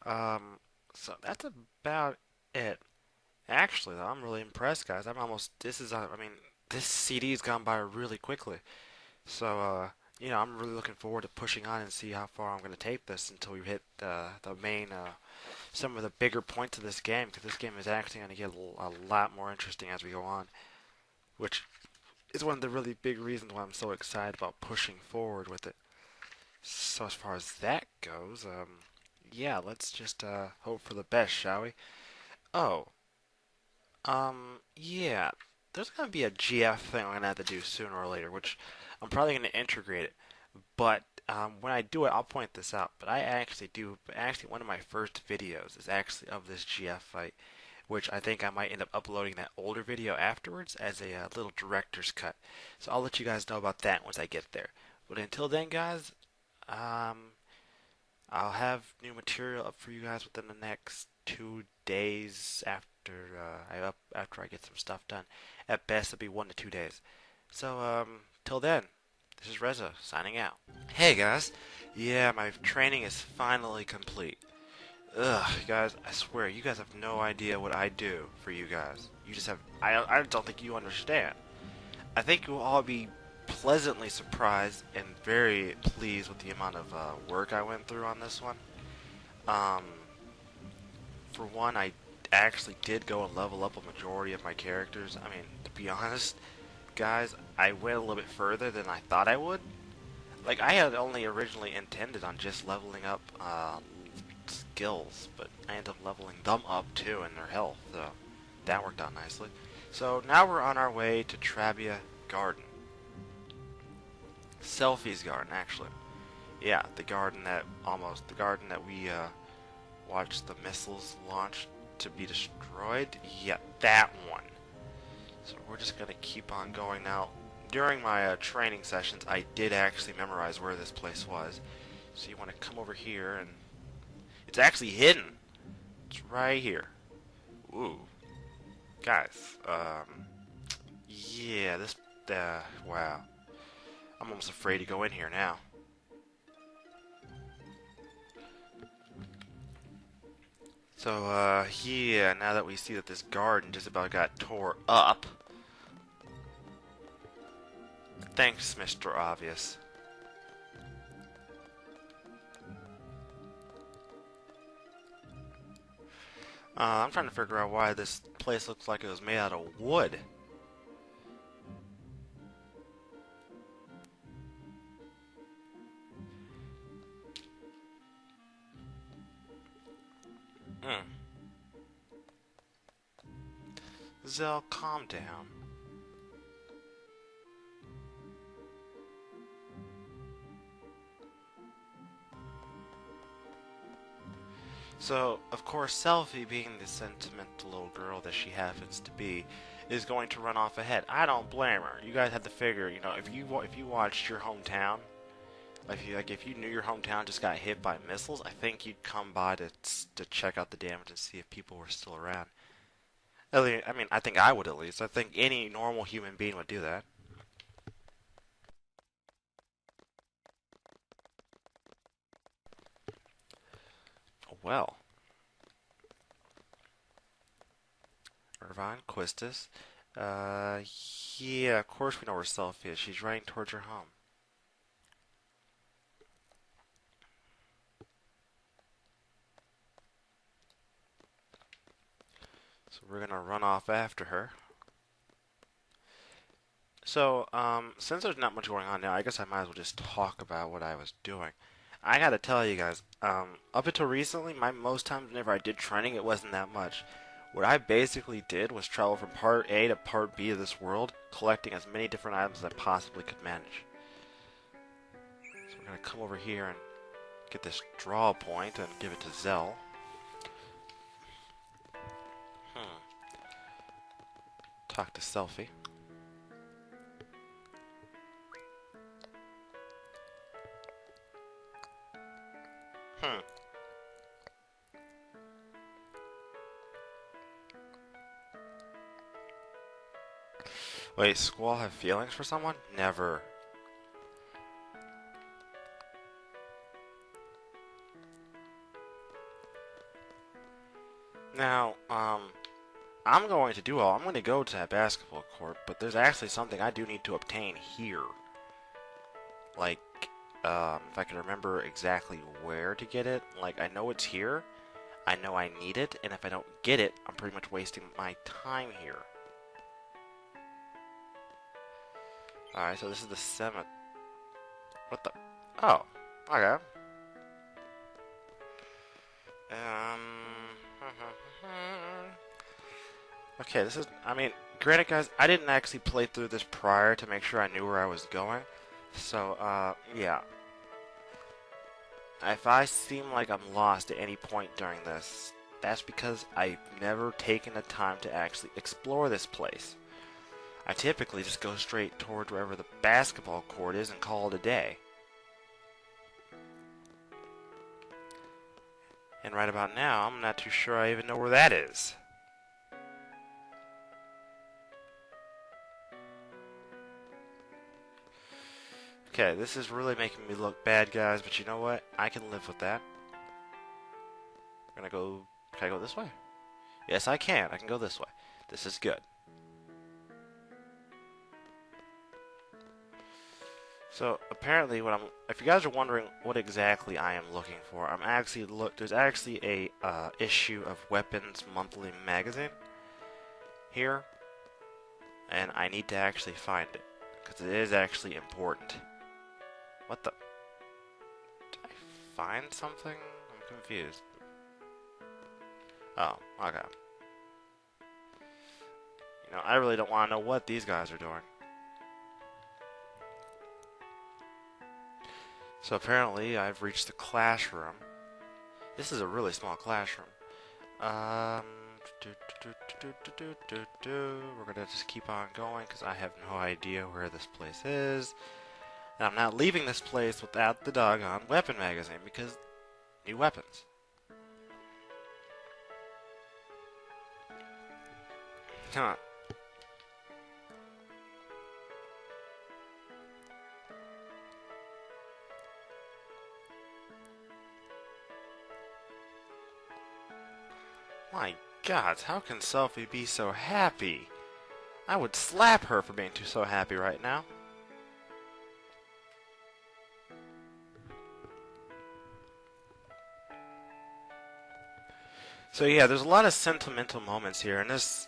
So that's about it. Actually, though, I'm really impressed, guys. This CD's gone by really quickly. So, I'm really looking forward to pushing on and see how far I'm going to take this until we hit the main, some of the bigger points of this game, because this game is actually going to get a lot more interesting as we go on, which is one of the really big reasons why I'm so excited about pushing forward with it. So as far as that goes, yeah, let's just hope for the best, shall we? Oh, yeah, there's going to be a GF thing I'm going to have to do sooner or later, which I'm probably going to integrate it. But when I do it, I'll point this out. But actually, one of my first videos is actually of this GF fight, which I think I might end up uploading that older video afterwards as a little director's cut. So I'll let you guys know about that once I get there. But until then, guys, I'll have new material up for you guys within the next 2 days after I get some stuff done. At best, it'll be 1 to 2 days. So till then, this is Rezo signing out. Hey guys, yeah, my training is finally complete. Ugh, guys, I swear, you guys have no idea what I do for you guys. You just have, I don't think you understand. I think you'll all be pleasantly surprised and very pleased with the amount of work I went through on this one. For one, I actually did go and level up a majority of my characters. I mean, to be honest, guys, I went a little bit further than I thought I would. Like, I had only originally intended on just leveling up skills, but I ended up leveling them up too in their health, so that worked out nicely. So now we're on our way to Trabia Garden. Selfie's garden, actually. Yeah, the garden that we watched the missiles launch to be destroyed. Yeah, that one. So we're just gonna keep on going now. During my training sessions, I did actually memorize where this place was. So you want to come over here, and it's actually hidden. It's right here. Ooh, guys. Yeah, wow. I'm almost afraid to go in here now. So, yeah, now that we see that this garden just about got tore up. Thanks, Mr. Obvious. I'm trying to figure out why this place looks like it was made out of wood. Mm. Zell, calm down. So, of course, Selfie, being the sentimental little girl that she happens to be, is going to run off ahead. I don't blame her. You guys have to figure, you know, if you watched your hometown, if you knew your hometown just got hit by missiles, I think you'd come by to check out the damage and see if people were still around. At least, I mean, I think I would at least. I think any normal human being would do that. Well, Irvine, Quistis. Yeah, of course we know where Selfie is. She's riding towards her home. So we're gonna run off after her. So, since there's not much going on now, I guess I might as well just talk about what I was doing. I gotta tell you guys, up until recently, most times whenever I did training, it wasn't that much. What I basically did was travel from part A to part B of this world, collecting as many different items as I possibly could manage. So we're gonna come over here and get this draw point and give it to Zell. Hmm. Talk to Selfie. Hmm. Wait, Squall have feelings for someone? Never. Now, I'm going to go to that basketball court, but there's actually something I do need to obtain here. Like, if I can remember exactly where to get it. Like, I know it's here, I know I need it, and if I don't get it, I'm pretty much wasting my time here. Alright, so this is the 7th. What the? Oh, okay. Um. Okay, this is. I mean, granted, guys, I didn't actually play through this prior to make sure I knew where I was going. So, yeah. If I seem like I'm lost at any point during this, that's because I've never taken the time to actually explore this place. I typically just go straight toward wherever the basketball court is and call it a day. And right about now, I'm not too sure I even know where that is. Okay, this is really making me look bad, guys, but you know what? I can live with that. I'm gonna go... Can I go this way? Yes, I can. I can go this way. This is good. So, apparently, if you guys are wondering what exactly I am looking for, there's actually a issue of Weapons Monthly magazine here, and I need to actually find it, because it is actually important. What the? Did I find something? I'm confused. Oh, okay. You know, I really don't want to know what these guys are doing. So apparently, I've reached the classroom. This is a really small classroom. We're gonna just keep on going because I have no idea where this place is. And I'm not leaving this place without the doggone weapon magazine because new weapons. Come on. My God, how can Selfie be so happy? I would slap her for being so happy right now. So yeah, there's a lot of sentimental moments here, and this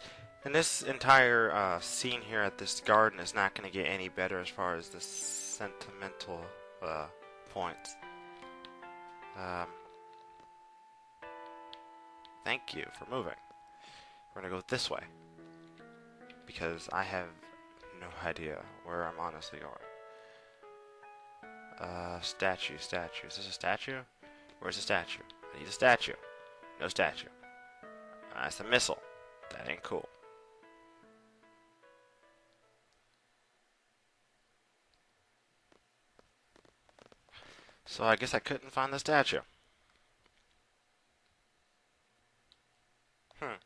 entire scene here at this garden is not going to get any better as far as the sentimental uh, points. Um, Thank you for moving. We're gonna go this way because I have no idea where I'm honestly going. Statue. Is this a statue? Where's the statue? I need a statue. No statue. That's a missile. That ain't cool. So I guess I couldn't find the statue. Hmm.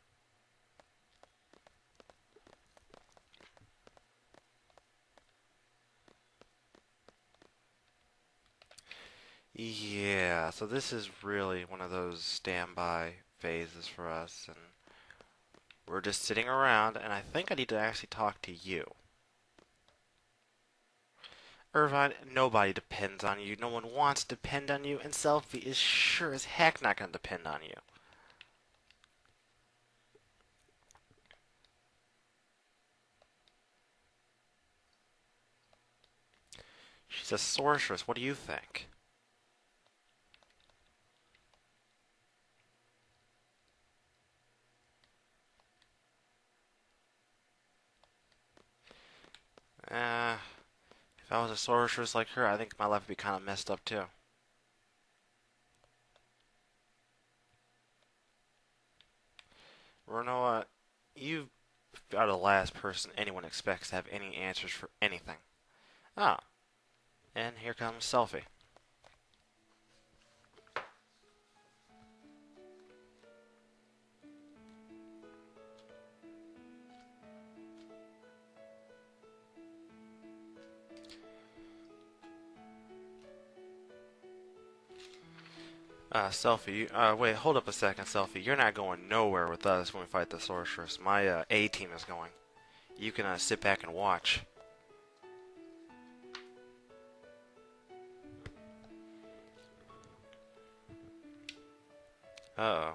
Yeah, so this is really one of those standby phases for us, and we're just sitting around, and I think I need to actually talk to you. Irvine, nobody depends on you. No one wants to depend on you, and Selfie is sure as heck not going to depend on you. She's a sorceress. What do you think? Uh, if I was a sorceress like her, I think my life would be kind of messed up too. Renoa, you are the last person anyone expects to have any answers for anything. Ah, and here comes Selfie. Selfie, wait, hold up a second, Selfie. You're not going nowhere with us when we fight the sorceress. My A team is going. You can sit back and watch. Uh-oh.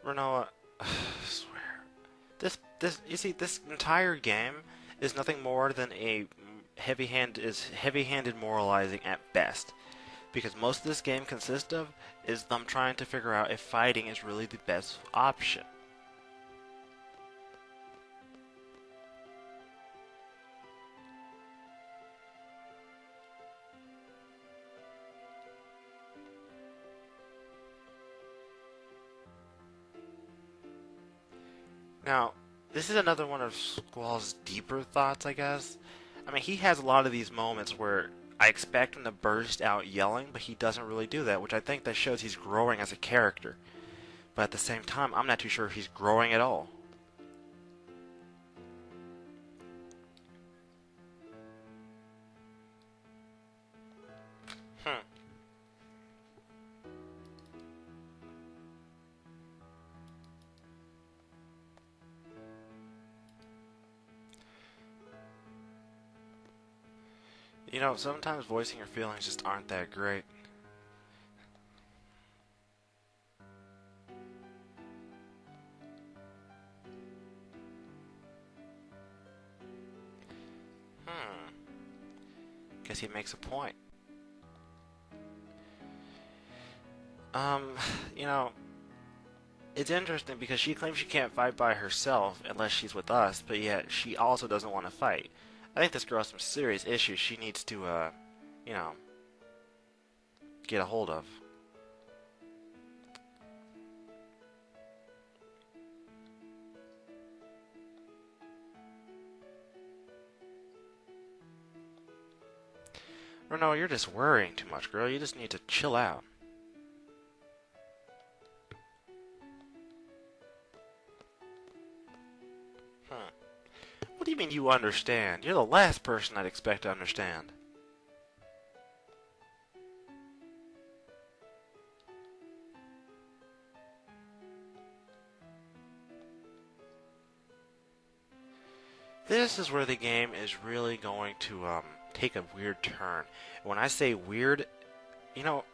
Renoa, I swear. You see, this entire game is nothing more than a heavy-handed moralizing at best. Because most of this game consists of is them trying to figure out if fighting is really the best option. Now, this is another one of Squall's deeper thoughts, I guess. I mean, he has a lot of these moments where I expect him to burst out yelling, but he doesn't really do that, which I think that shows he's growing as a character. But at the same time, I'm not too sure if he's growing at all. Hmm. You know, sometimes voicing your feelings just aren't that great. Hmm. Guess he makes a point. Um, you know, it's interesting because she claims she can't fight by herself unless she's with us, but yet she also doesn't want to fight. I think this girl has some serious issues she needs to, you know, get a hold of. Or no, you're just worrying too much, girl. You just need to chill out. Hmm. What do you mean you understand? You're the last person I'd expect to understand. This is where the game is really going to take a weird turn. When I say weird, You know,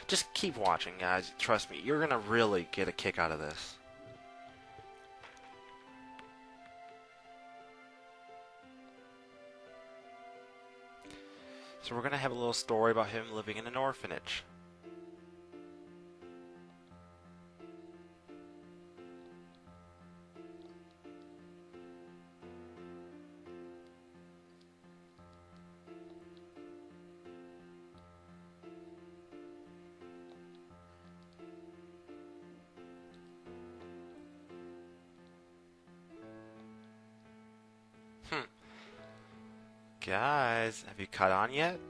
just keep watching, guys. Trust me, you're gonna really get a kick out of this. So we're gonna have a little story about him living in an orphanage. Hmm. Guys, have you caught on yet?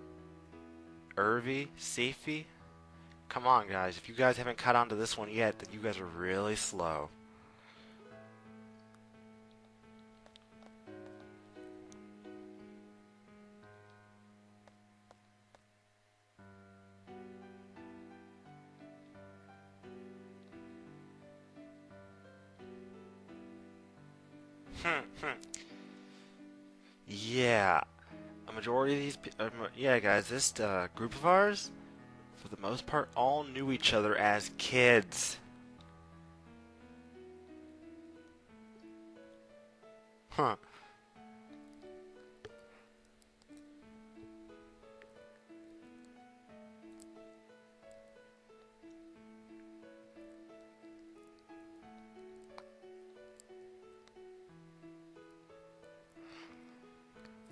Irvi, Safi? Come on, guys. If you guys haven't caught on to this one yet, then you guys are really slow. Yeah, a majority of these, yeah, guys, this group of ours, for the most part, all knew each other as kids. Huh.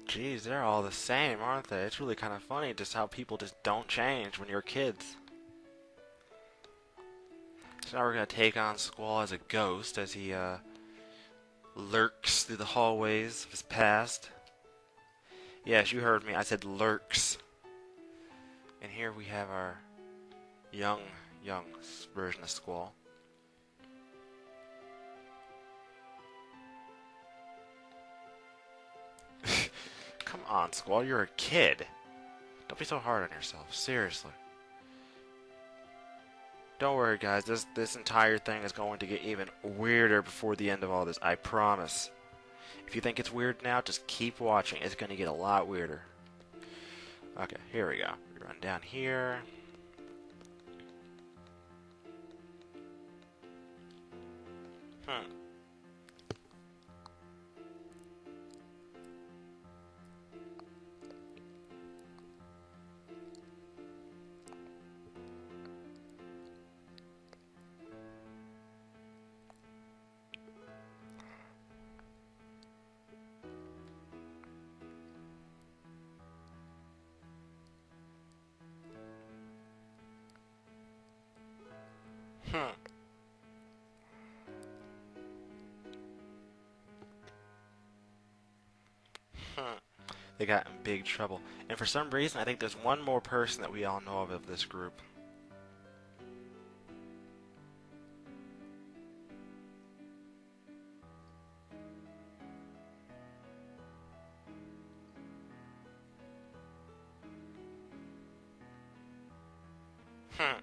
Geez, they're all the same, aren't they? It's really kind of funny just how people just don't change when you're kids. So now we're gonna take on Squall as a ghost as he lurks through the hallways of his past. Yes, you heard me. I said lurks. And here we have our young version of Squall. Come on, Squall, you're a kid. Don't be so hard on yourself, seriously. Don't worry, guys, this entire thing is going to get even weirder before the end of all this, I promise. If you think it's weird now, just keep watching. It's going to get a lot weirder. Okay, here we go. We run down here. Hmm. Hmm. Hmm. They got in big trouble. And for some reason, I think there's one more person that we all know of this group. Hmm.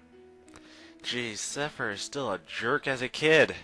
Geez, Zephyr is still a jerk as a kid.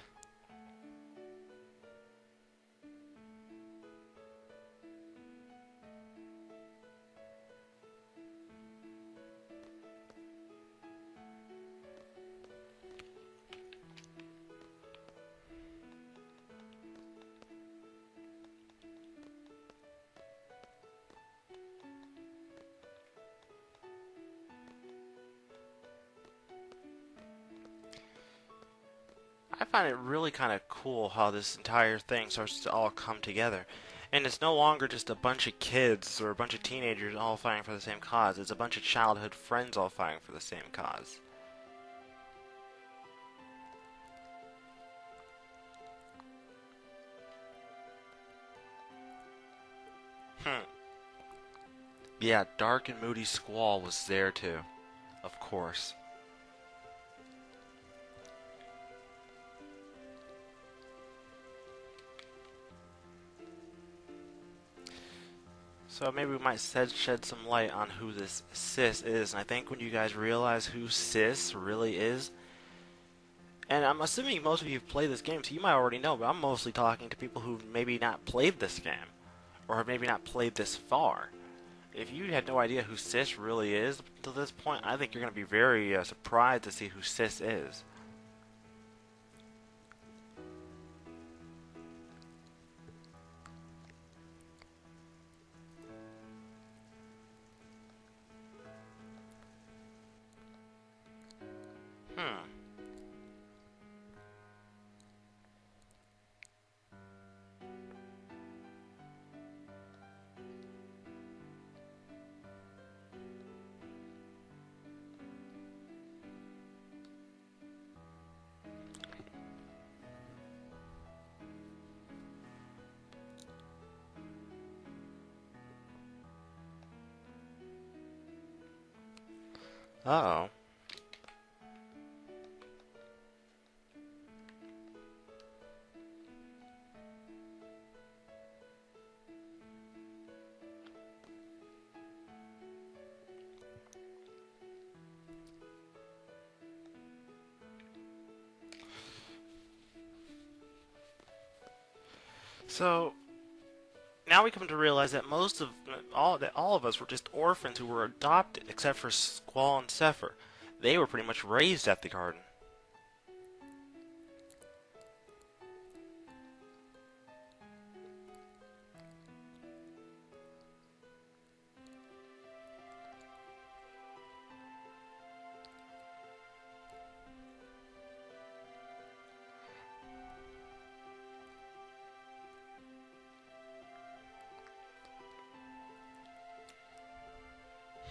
I find it really kind of cool how this entire thing starts to all come together. And it's no longer just a bunch of kids or a bunch of teenagers all fighting for the same cause. It's a bunch of childhood friends all fighting for the same cause. Hmm. Yeah, Dark and Moody Squall was there too. Of course. So maybe we might shed some light on who this Sis is. And I think when you guys realize who Sis really is, and I'm assuming most of you have played this game, so you might already know, but I'm mostly talking to people who've maybe not played this game, or have maybe not played this far. If you had no idea who Sis really is to this point, I think you're going to be very surprised to see who Sis is. Hmm. Uh-oh. So, now we come to realize that all of us were just orphans who were adopted, except for Squall and Zephyr. They were pretty much raised at the garden.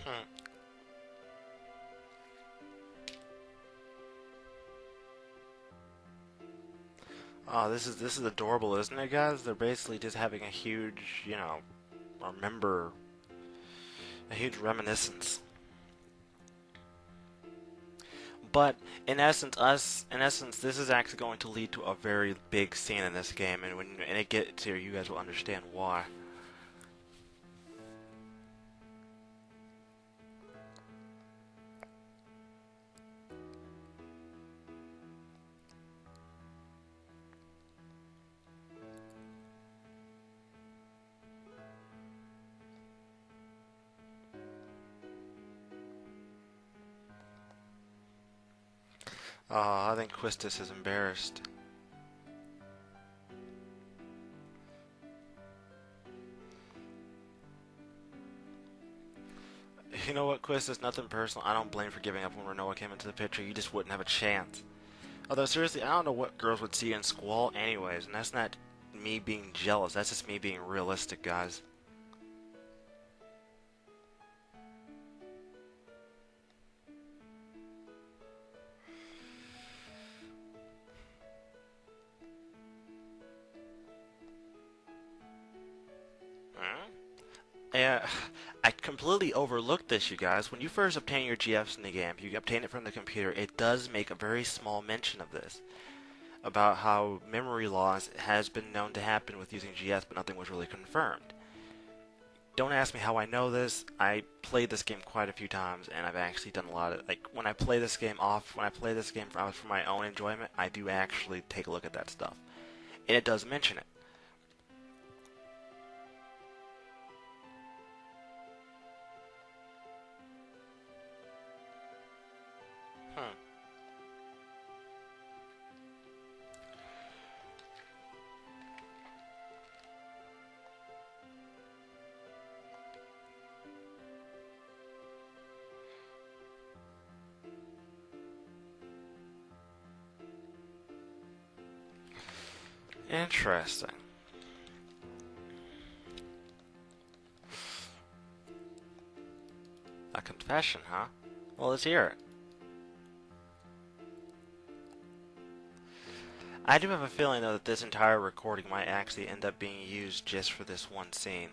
Hmm. Oh, this is adorable, isn't it, guys? They're basically just having a huge, remember, a huge reminiscence. But in essence, this is actually going to lead to a very big scene in this game, and when it gets here, you guys will understand why. I think Quistis is embarrassed. You know what, Quistis? Nothing personal. I don't blame you for giving up when Renoa came into the picture. You just wouldn't have a chance. Although seriously, I don't know what girls would see in Squall anyways, and that's not me being jealous. That's just me being realistic, guys. Hmm? Yeah, I completely overlooked this, you guys. When you first obtain your GFs in the game, you obtain it from the computer, it does make a very small mention of this. About how memory loss has been known to happen with using GS, but nothing was really confirmed. Don't ask me how I know this. I played this game quite a few times, and I've actually done a lot of when I play this game for my own enjoyment. I do actually take a look at that stuff, and it does mention it. Hmm. Interesting. A confession, huh? Well, let's hear it. I do have a feeling, though, that this entire recording might actually end up being used just for this one scene.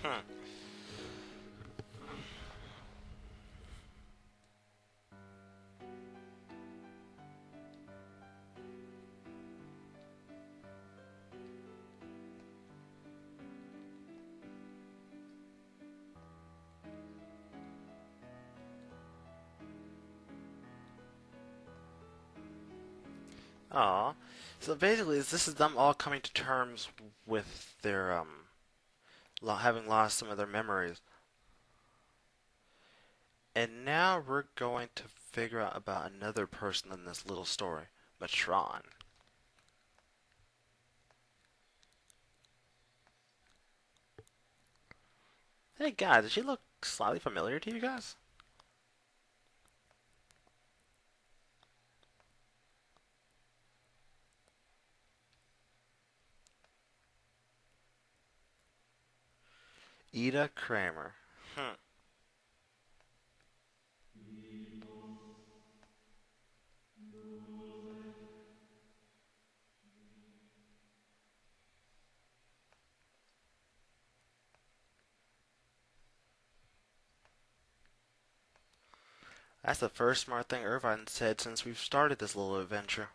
Hmm. Aw. So basically, this is them all coming to terms with their having lost some of their memories. And now we're going to figure out about another person in this little story, Matron. Hey guys, does she look slightly familiar to you guys? Ida Kramer. Hmm. That's the first smart thing Irvine said since we've started this little adventure.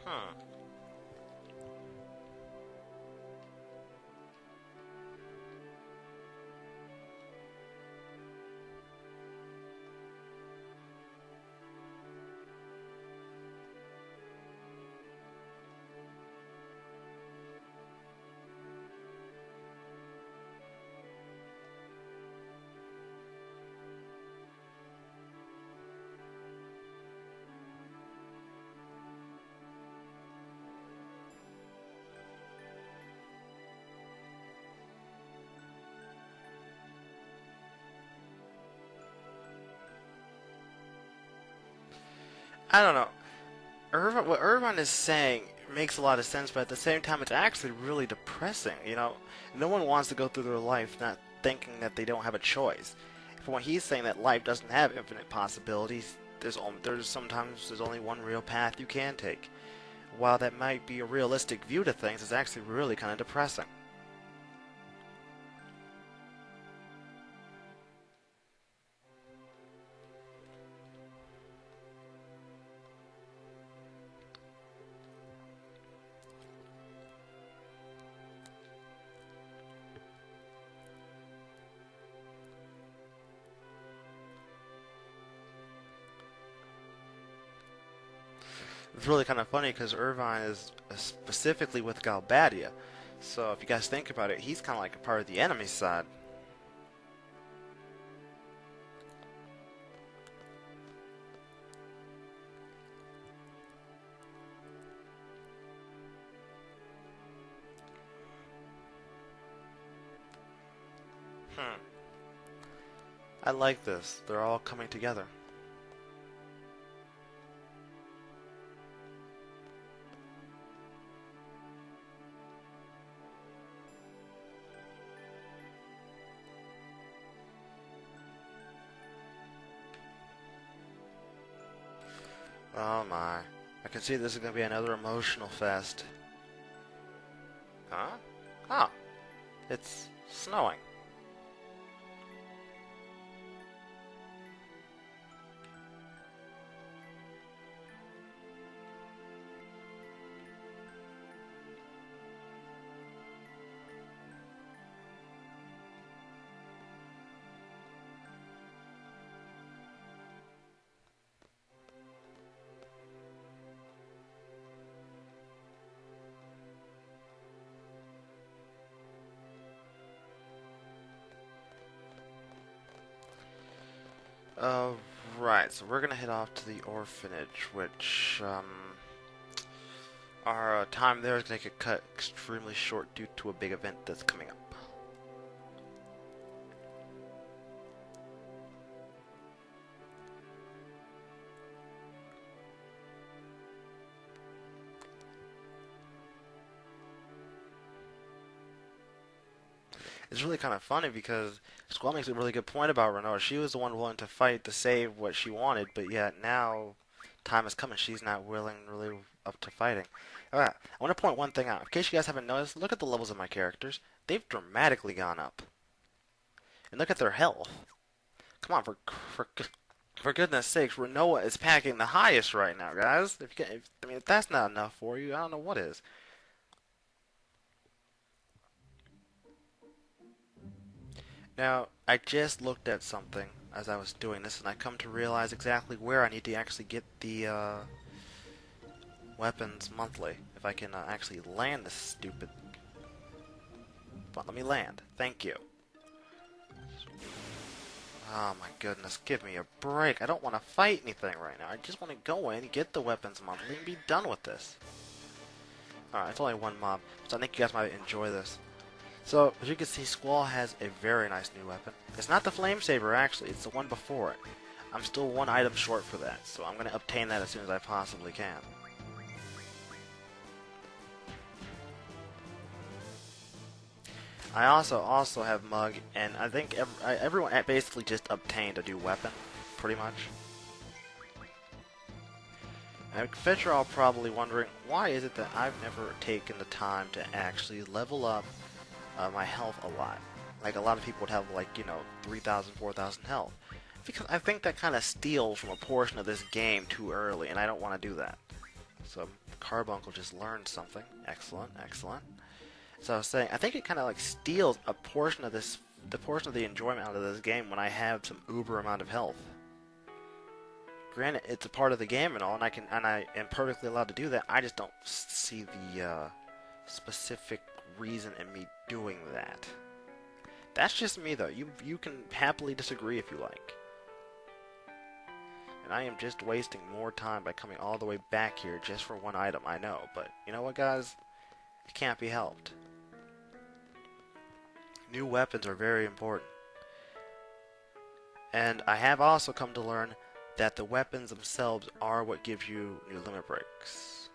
Hmm. I don't know. What Irvine is saying makes a lot of sense, but at the same time, it's actually really depressing. No one wants to go through their life not thinking that they don't have a choice. From what he's saying, that life doesn't have infinite possibilities. There's only one real path you can take. While that might be a realistic view to things, it's actually really kind of depressing. It's really kind of funny because Irvine is specifically with Galbadia. So if you guys think about it, he's kind of like a part of the enemy side. Hmm. I like this. They're all coming together. Oh my. I can see this is going to be another emotional fest. Huh? Oh, it's snowing. Uh, right, so we're gonna head off to the orphanage, which, our time there is gonna get cut extremely short due to a big event that's coming up. It's really kind of funny because Squall makes a really good point about Renault. She was the one willing to fight to save what she wanted, but yet now time has come and she's not willing really up to fighting. Alright, I want to point one thing out. In case you guys haven't noticed, look at the levels of my characters. They've dramatically gone up. And look at their health. Come on, for goodness sakes, Renoa is packing the highest right now, guys. If that's not enough for you, I don't know what is. Now, I just looked at something as I was doing this, and I come to realize exactly where I need to actually get the weapons monthly. If I can actually land this stupid... But let me land. Thank you. Oh my goodness, give me a break. I don't want to fight anything right now. I just want to go in, get the weapons monthly, and be done with this. Alright, it's only one mob, so I think you guys might enjoy this. So, as you can see, Squall has a very nice new weapon. It's not the Flame Saber, actually. It's the one before it. I'm still one item short for that, so I'm going to obtain that as soon as I possibly can. I also have Mug, and I think everyone basically just obtained a new weapon, pretty much. I bet you're all probably wondering, why is it that I've never taken the time to actually level up my health a lot? Like, a lot of people would have, like, 3,000, 4,000 health. Because I think that kind of steals from a portion of this game too early, and I don't want to do that. So, Carbuncle just learned something. Excellent, excellent. So I was saying, I think it kind of like steals a portion of the portion of the enjoyment out of this game when I have some uber amount of health. Granted, it's a part of the game and all, and I am perfectly allowed to do that. I just don't see the specific reason in me doing that. That's just me, though. You can happily disagree if you like. And I am just wasting more time by coming all the way back here just for one item, I know. But you know what, guys? It can't be helped. New weapons are very important. And I have also come to learn that the weapons themselves are what gives you new limit breaks.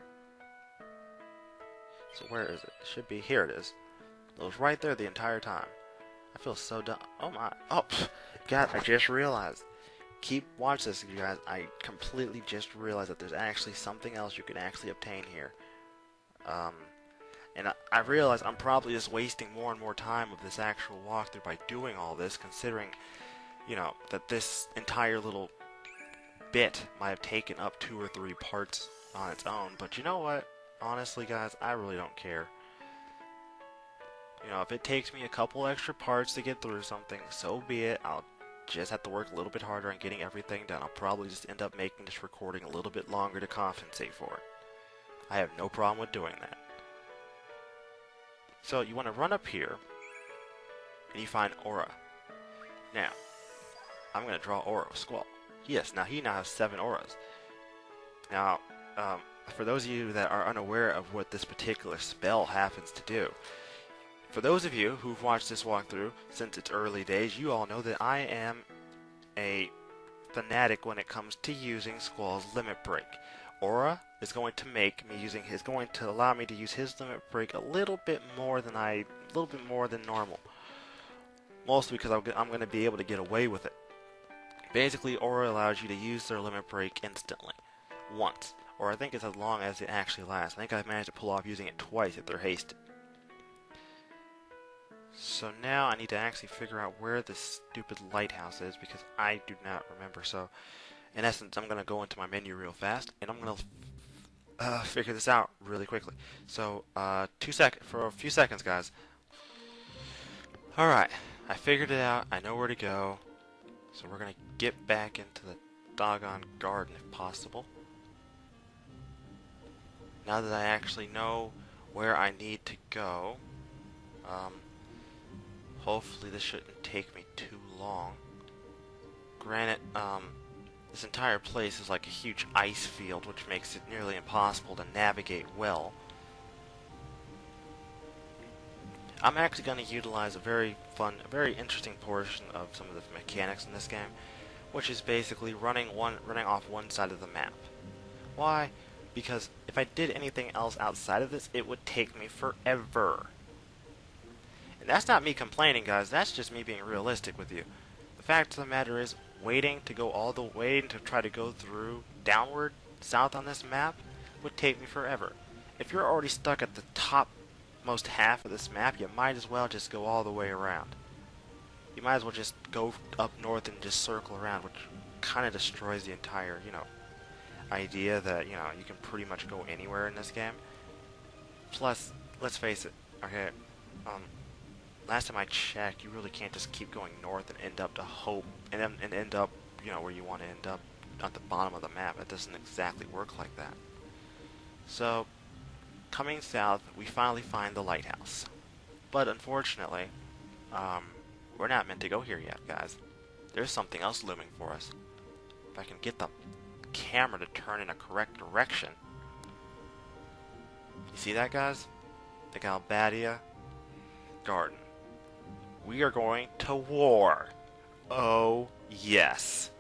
So where is it? It should be, here it is. It was right there the entire time. I feel so dumb. Oh my, oh, God, I just realized. Watch this, you guys. I completely just realized that there's actually something else you can actually obtain here. And I realize I'm probably just wasting more and more time of this actual walkthrough by doing all this, considering, that this entire little bit might have taken up 2 or 3 parts on its own. But you know what? Honestly, guys, I really don't care. If it takes me a couple extra parts to get through something, so be it. I'll just have to work a little bit harder on getting everything done. I'll probably just end up making this recording a little bit longer to compensate for it. I have no problem with doing that. So you want to run up here, and you find Aura. Now, I'm going to draw Aura with Squall. Yes, he now has 7 auras. Now, for those of you that are unaware of what this particular spell happens to do, for those of you who've watched this walkthrough since its early days, you all know that I am a fanatic when it comes to using Squall's limit break. Aura is going to allow me to use his limit break a little bit more than normal. Mostly because I'm going to be able to get away with it. Basically, Aura allows you to use their limit break instantly, once, or I think it's as long as it actually lasts. I think I've managed to pull off using it twice if they're hasted. So now I need to actually figure out where this stupid lighthouse is, because I do not remember. So, in essence, I'm going to go into my menu real fast, and I'm going to figure this out really quickly. So, for a few seconds, guys. Alright, I figured it out. I know where to go. So we're going to get back into the doggone garden if possible. Now that I actually know where I need to go, hopefully this shouldn't take me too long. Granted, this entire place is like a huge ice field, which makes it nearly impossible to navigate well. I'm actually going to utilize a very interesting portion of some of the mechanics in this game, which is basically running off one side of the map. Why? Because if I did anything else outside of this, it would take me forever. And that's not me complaining, guys. That's just me being realistic with you. The fact of the matter is, waiting to go all the way to try to go through downward south on this map would take me forever. If you're already stuck at the top most half of this map, you might as well just go all the way around. you might as well just go up north and just circle around, which kind of destroys the entire, idea that, you can pretty much go anywhere in this game. Plus, let's face it, okay, last time I checked, you really can't just keep going north and end up to hope, and end up, where you want to end up at the bottom of the map. It doesn't exactly work like that. So, coming south, we finally find the lighthouse. But unfortunately, we're not meant to go here yet, guys. There's something else looming for us. If I can get the camera to turn in a correct direction. You see that, guys? The Galbadia Garden. We are going to war. Oh, yes.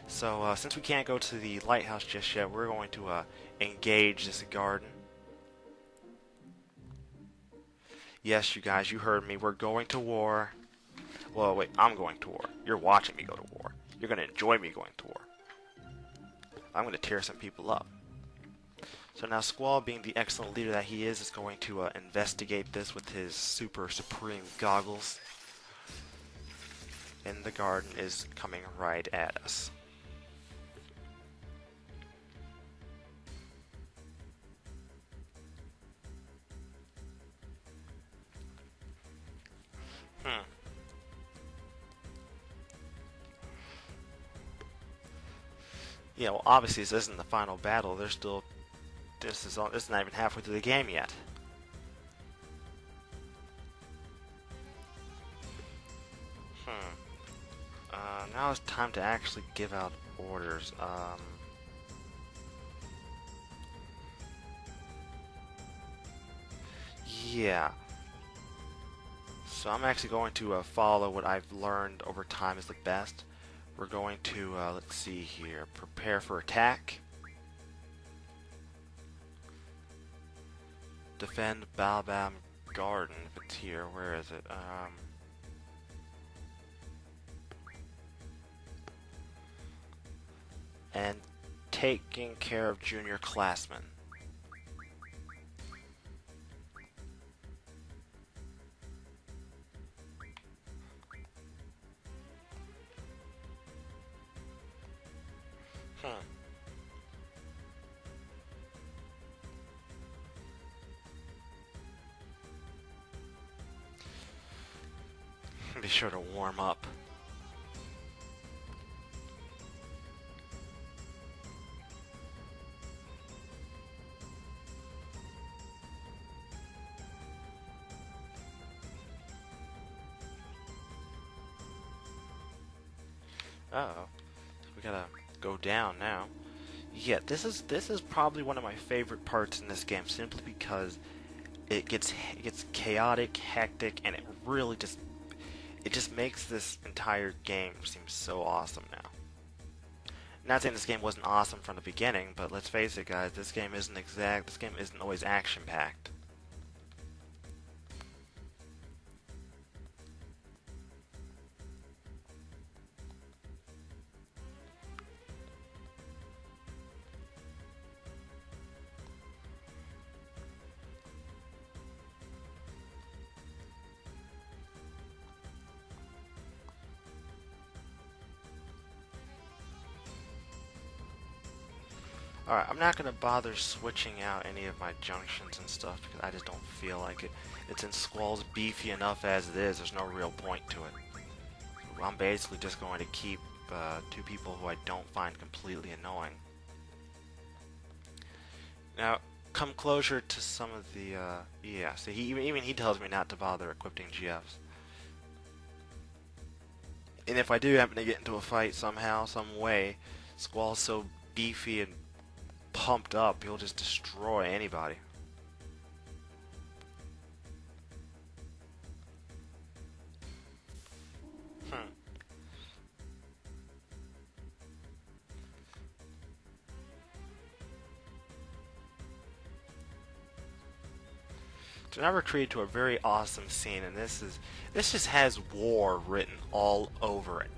So, since we can't go to the lighthouse just yet, we're going to engage this garden. Yes, you guys, you heard me. We're going to war. Well, wait, I'm going to war. You're watching me go to war. You're going to enjoy me going to war. I'm going to tear some people up. So now Squall, being the excellent leader that he is going to investigate this with his super supreme goggles. And the garden is coming right at us. Yeah, well, obviously this isn't the final battle. There's still, this is not even halfway through the game yet. Now it's time to actually give out orders. Yeah. So I'm actually going to follow what I've learned over time is the best. We're going to, let's see here, prepare for attack. Defend Balbam Garden, if it's here. Where is it? And taking care of junior classmen. Be sure to warm up. Uh-oh. We gotta go down now. Yeah, this is probably one of my favorite parts in this game, simply because it gets chaotic, hectic, and it just makes this entire game seem so awesome now. Not saying this game wasn't awesome from the beginning, but let's face it, guys, this game isn't always action-packed. Alright, I'm not going to bother switching out any of my junctions and stuff because I just don't feel like it. It's in Squall's beefy enough as it is, there's no real point to it. I'm basically just going to keep two people who I don't find completely annoying. Now, come closer to some of the, yeah, so even he tells me not to bother equipping GFs. And if I do happen to get into a fight somehow, some way, Squall's so beefy and pumped up, he'll just destroy anybody. So now we're treated to a very awesome scene, and this just has war written all over it.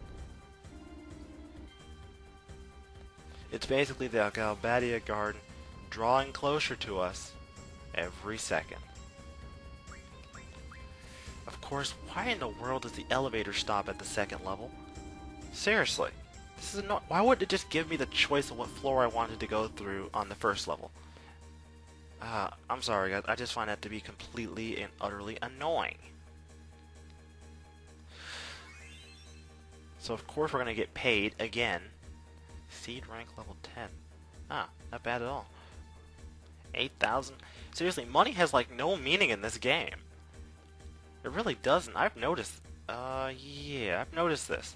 It's basically the Galbadia Garden drawing closer to us every second. Of course, why in the world does the elevator stop at the second level? Seriously, this is not. Why wouldn't it just give me the choice of what floor I wanted to go through on the first level? I'm sorry, guys. I just find that to be completely and utterly annoying. So of course we're gonna get paid again. Seed rank level 10. Ah, not bad at all. 8,000. Seriously, money has like no meaning in this game. It really doesn't. I've noticed. Yeah, I've noticed this.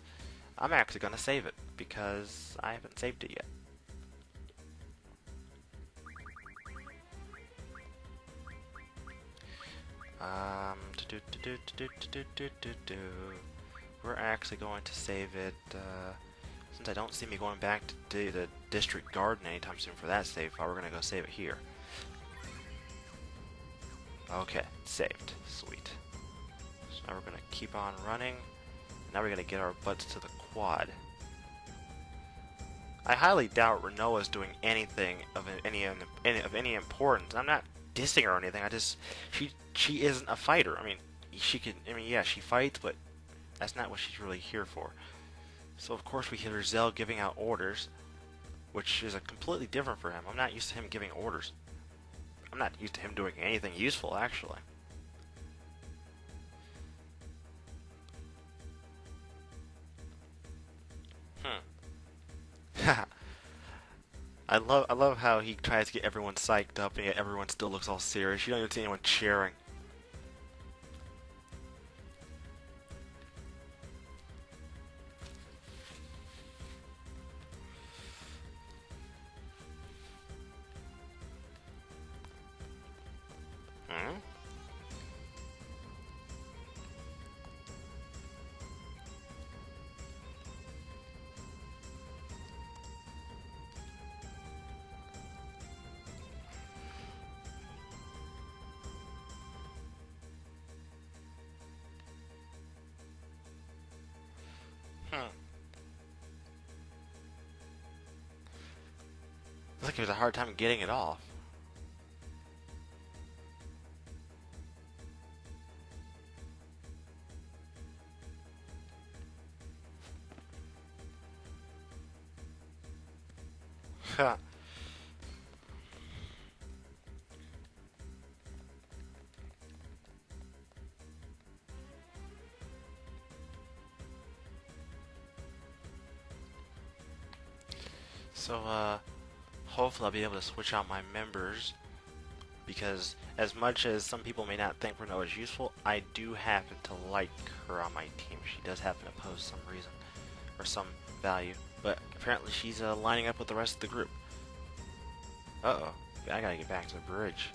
I'm actually gonna save it because I haven't saved it yet. We're actually going to save it, since I don't see me going back to the district garden anytime soon for that save file, we're gonna go save it here. Okay, saved. Sweet. So now we're gonna keep on running. Now we're gonna get our butts to the quad. I highly doubt Renoa's doing anything of any importance. I'm not dissing her or anything. She isn't a fighter. I mean, yeah, she fights, but that's not what she's really here for. So of course we hear Zell giving out orders, which is a completely different for him. I'm not used to him giving orders. I'm not used to him doing anything useful, actually. I love how he tries to get everyone psyched up and yet everyone still looks all serious. You don't even see anyone cheering. Hmm? Hmm. Looks like he has a hard time getting it off. Ha. So, hopefully I'll be able to switch out my members, because as much as some people may not think Renault is useful, I do happen to like her on my team. She does happen to pose some reason, or some value, but apparently she's lining up with the rest of the group. Uh-oh, I gotta get back to the bridge.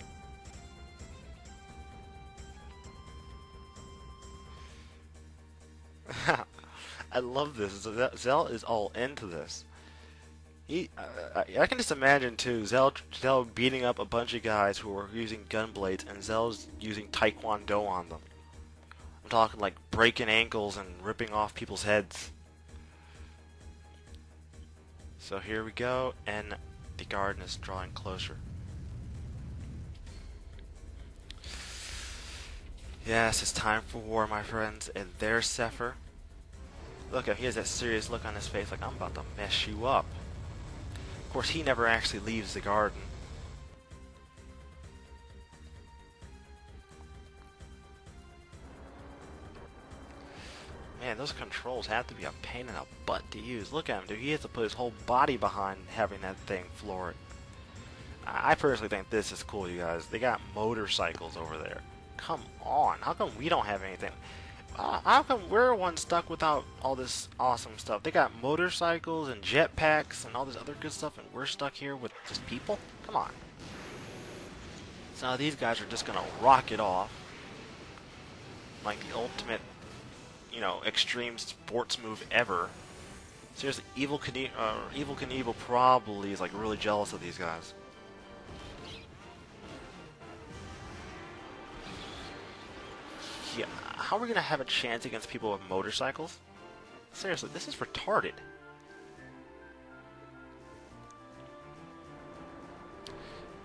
I love this. Zell is all into this. I can just imagine too, Zell beating up a bunch of guys who are using gun blades, and Zell's using Taekwondo on them. I'm talking like breaking ankles and ripping off people's heads. So here we go, and the garden is drawing closer. Yes, it's time for war, my friends, and there's Sepher. Look, he has that serious look on his face like, I'm about to mess you up. Of course, he never actually leaves the garden. Man, those controls have to be a pain in the butt to use. Look at him, dude. He has to put his whole body behind having that thing floor it. I personally think this is cool, you guys. They got motorcycles over there. Come on. How come we don't have anything? How come we're one stuck without all this awesome stuff? They got motorcycles and jetpacks and all this other good stuff, and we're stuck here with just people? Come on. So now these guys are just gonna rock it off like the ultimate, extreme sports move ever. Seriously, Evil Knievel probably is like really jealous of these guys. Yeah, how are we gonna have a chance against people with motorcycles? Seriously, this is retarded.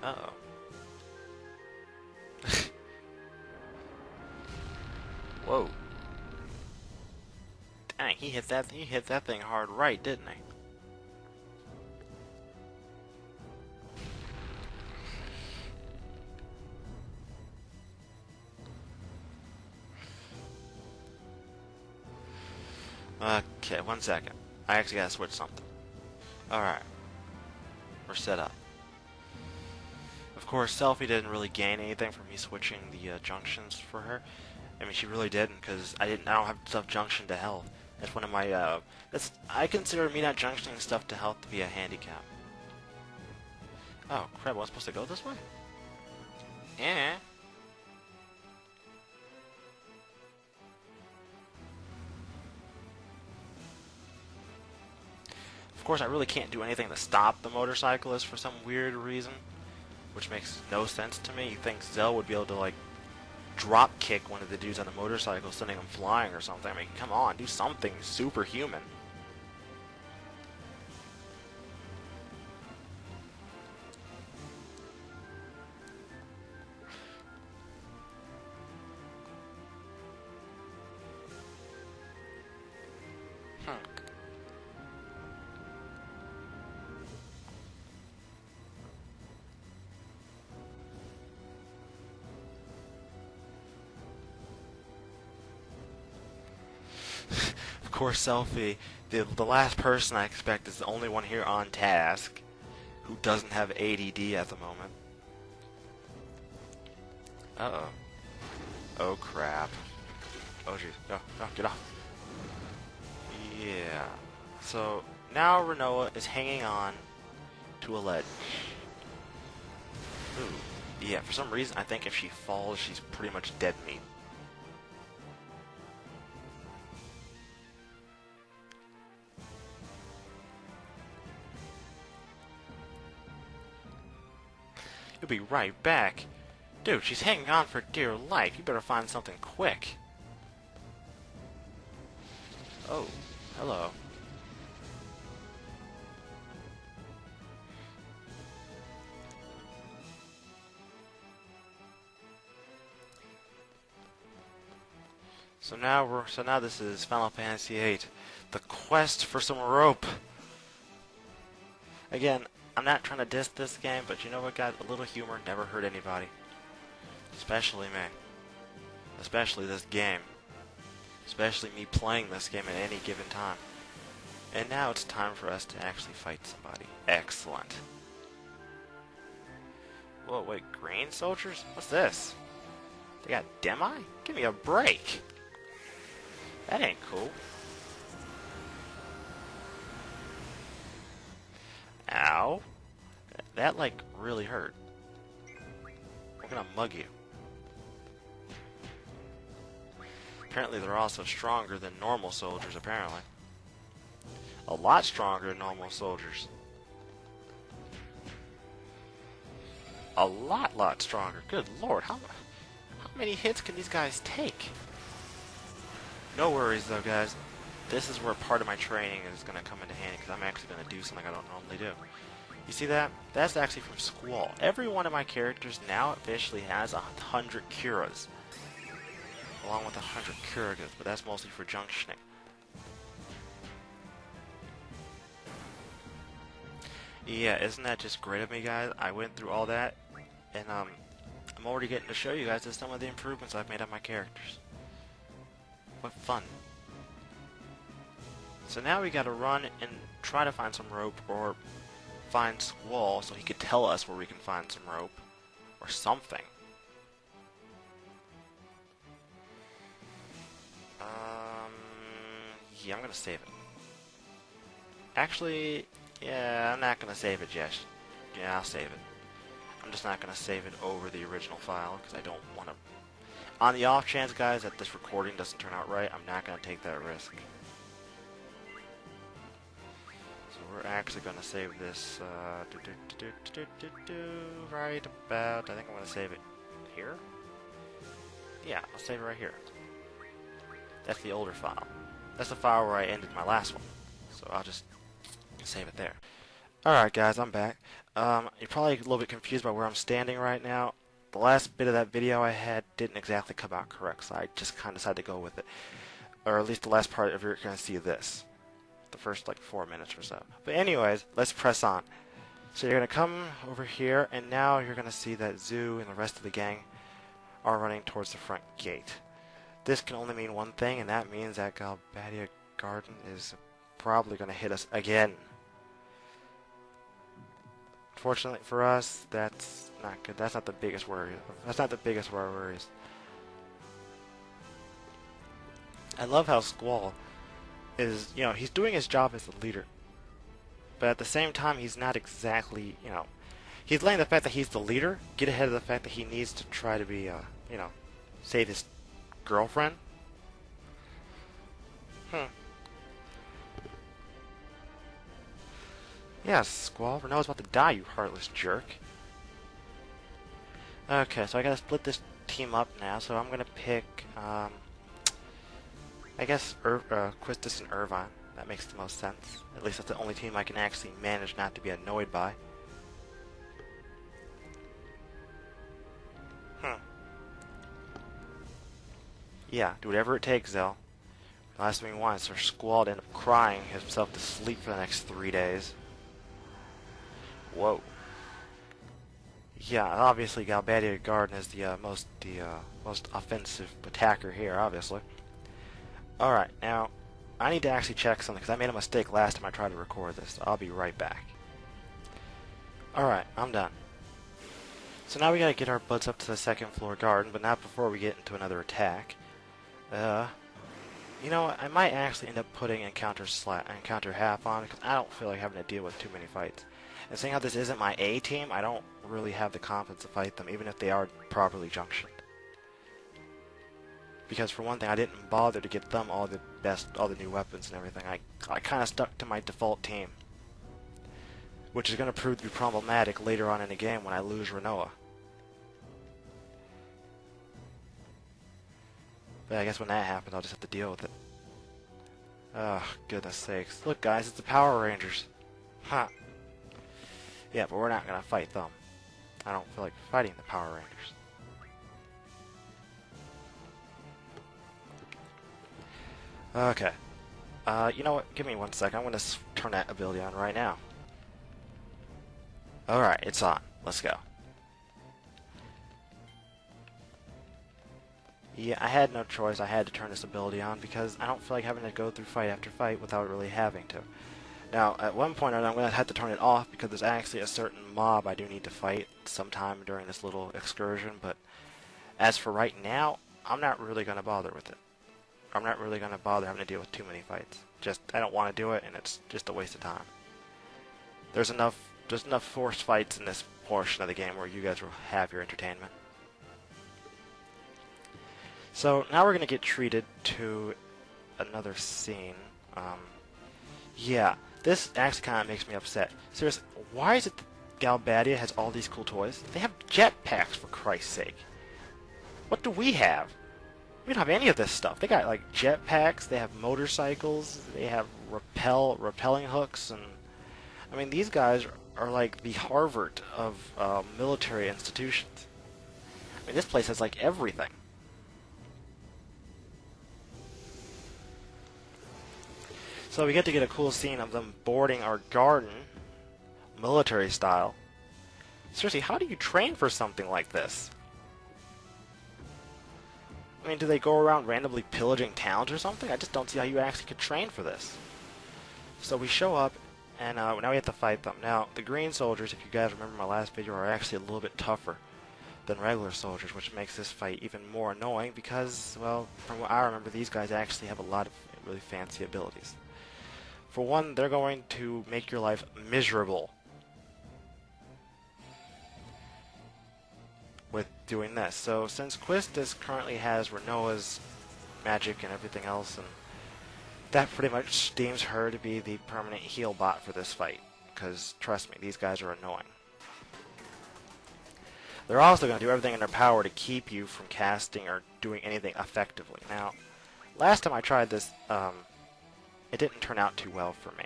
Uh-oh. Whoa. Dang, he hit that thing hard right, didn't he? Okay, 1 second. I actually gotta switch something. Alright. We're set up. Of course, Selfie didn't really gain anything from me switching the junctions for her. I mean, she really didn't, because I don't have stuff junction to health. That's one of my, I consider me not junctioning stuff to health to be a handicap. Oh, crap, I was supposed to go this way? Eh. Of course, I really can't do anything to stop the motorcyclist for some weird reason, which makes no sense to me. You think Zell would be able to, like, drop kick one of the dudes on the motorcycle, sending him flying or something. I mean, come on, do something superhuman. Of course, Selfie, the last person I expect is the only one here on task who doesn't have ADD at the moment. Uh-oh. Oh, crap. Oh, jeez. No, no, get off. Yeah. So, now Renoa is hanging on to a ledge. Ooh. Yeah, for some reason, I think if she falls, she's pretty much dead meat. You'll be right back. Dude, she's hanging on for dear life. You better find something quick. Oh, hello. So now this is Final Fantasy VIII, the quest for some rope. Again, I'm not trying to diss this game, but you know what, guys? A little humor never hurt anybody. Especially me. Especially this game. Especially me playing this game at any given time. And now it's time for us to actually fight somebody. Excellent. Whoa, wait, green soldiers? What's this? They got demi? Give me a break. That ain't cool. Ow. That, like, really hurt. I'm gonna mug you. Apparently they're also stronger than normal soldiers, apparently. A lot stronger than normal soldiers. A lot stronger. Good lord, how many hits can these guys take? No worries though, guys. This is where part of my training is going to come into handy, because I'm actually going to do something I don't normally do. You see that? That's actually from Squall. Every one of my characters now officially has 100 Curas, along with 100 Curagas, but that's mostly for junctioning. Yeah, isn't that just great of me, guys? I went through all that, and I'm already getting to show you guys some of the improvements I've made on my characters. What fun. So now we gotta run and try to find some rope, or find Squall so he could tell us where we can find some rope, or something. Yeah, I'm gonna save it. Actually, yeah, I'm not gonna save it yet. Yeah, I'll save it. I'm just not gonna save it over the original file, because I don't want to. On the off chance, guys, that this recording doesn't turn out right, I'm not gonna take that risk. We're actually going to save this right about, I think I'm going to save it here. Yeah, I'll save it right here. That's the older file. That's the file where I ended my last one. So I'll just save it there. Alright guys, I'm back. You're probably a little bit confused by where I'm standing right now. the last bit of that video I had didn't exactly come out correct, so I just kind of decided to go with it. Or at least the last part of you're going to see this. The first like 4 minutes or so. But anyways, let's press on. So you're going to come over here, and now you're going to see that Zoo and the rest of the gang are running towards the front gate. This can only mean one thing, and that means that Galbadia Garden is probably going to hit us again. Fortunately for us, that's not good. That's not the biggest worry. That's not the biggest of our worries. I love how Squall is, he's doing his job as the leader. But at the same time, he's not exactly, he's letting the fact that he's the leader get ahead of the fact that he needs to try to be, save his girlfriend. Yes, Squall, Renault's about to die, you heartless jerk. Okay, so I gotta split this team up now, so I'm gonna pick, I guess, Quistis and Irvine. That makes the most sense. At least that's the only team I can actually manage not to be annoyed by. Yeah, do whatever it takes, though. The last thing we want is for Squall to end up crying himself to sleep for the next 3 days. Whoa. Yeah, obviously Galbadia Garden is the most offensive attacker here, obviously. Alright, now, I need to actually check something, because I made a mistake last time I tried to record this, so I'll be right back. Alright, I'm done. So now we gotta get our butts up to the second floor garden, but not before we get into another attack. You know what, I might actually end up putting encounter half on, because I don't feel like having to deal with too many fights. And seeing how this isn't my A team, I don't really have the confidence to fight them, even if they are properly junctioned. Because for one thing, I didn't bother to get them all the new weapons and everything. I kind of stuck to my default team, which is going to prove to be problematic later on in the game when I lose Renoa. But I guess when that happens, I'll just have to deal with it. Oh, goodness sakes. Look, guys, it's the Power Rangers. Ha! Yeah, but we're not going to fight them. I don't feel like fighting the Power Rangers. Okay. You know what? Give me 1 second. I'm going to turn that ability on right now. Alright, it's on. Let's go. Yeah, I had no choice. I had to turn this ability on because I don't feel like having to go through fight after fight without really having to. Now, at one point I'm going to have to turn it off because there's actually a certain mob I do need to fight sometime during this little excursion, but as for right now, I'm not really going to bother with it. I'm not really going to bother having to deal with too many fights. I don't want to do it, and it's just a waste of time. There's enough forced fights in this portion of the game where you guys will have your entertainment. So now we're going to get treated to another scene. Yeah, this actually kind of makes me upset. Seriously, why is it that Galbadia has all these cool toys? They have jetpacks, for Christ's sake. What do we have? We don't have any of this stuff. They got like jetpacks, they have motorcycles, they have rappelling hooks, and I mean these guys are like the Harvard of military institutions. I mean this place has like everything. So we get to get a cool scene of them boarding our garden, military style. Seriously, how do you train for something like this? I mean, do they go around randomly pillaging towns or something? I just don't see how you actually could train for this. So we show up, and now we have to fight them. Now, the green soldiers, if you guys remember my last video, are actually a little bit tougher than regular soldiers, which makes this fight even more annoying because, well, from what I remember, these guys actually have a lot of really fancy abilities. For one, they're going to make your life miserable with doing this. So since Quistis currently has Renoa's magic and everything else, and that pretty much deems her to be the permanent heal bot for this fight. Because, trust me, these guys are annoying. They're also going to do everything in their power to keep you from casting or doing anything effectively. Now, last time I tried this, it didn't turn out too well for me.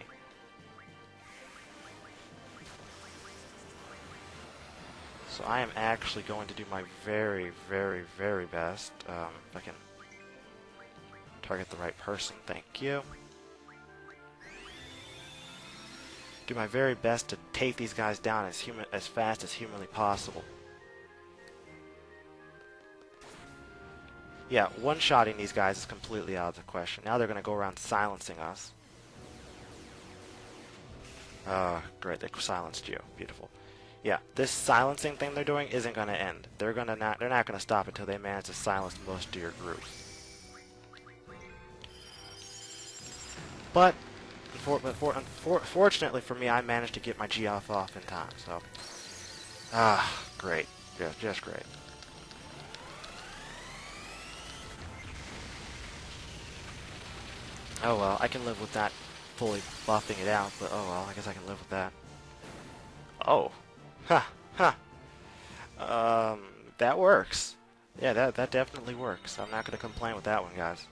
So I am actually going to do my very, very, very best. If I can target the right person, thank you. Do my very best to take these guys down as fast as humanly possible. Yeah, one-shotting these guys is completely out of the question. Now they're going to go around silencing us. Great, they silenced you. Beautiful. Yeah, this silencing thing they're doing isn't going to end. They're not going to stop until they manage to silence most of your group. But fortunately for me, I managed to get my Geoff off in time. So, great, just great. Oh well, I can live with that fully buffing it out, but oh well, I guess I can live with that. Oh, that works. Yeah, that definitely works. I'm not gonna complain with that one, guys.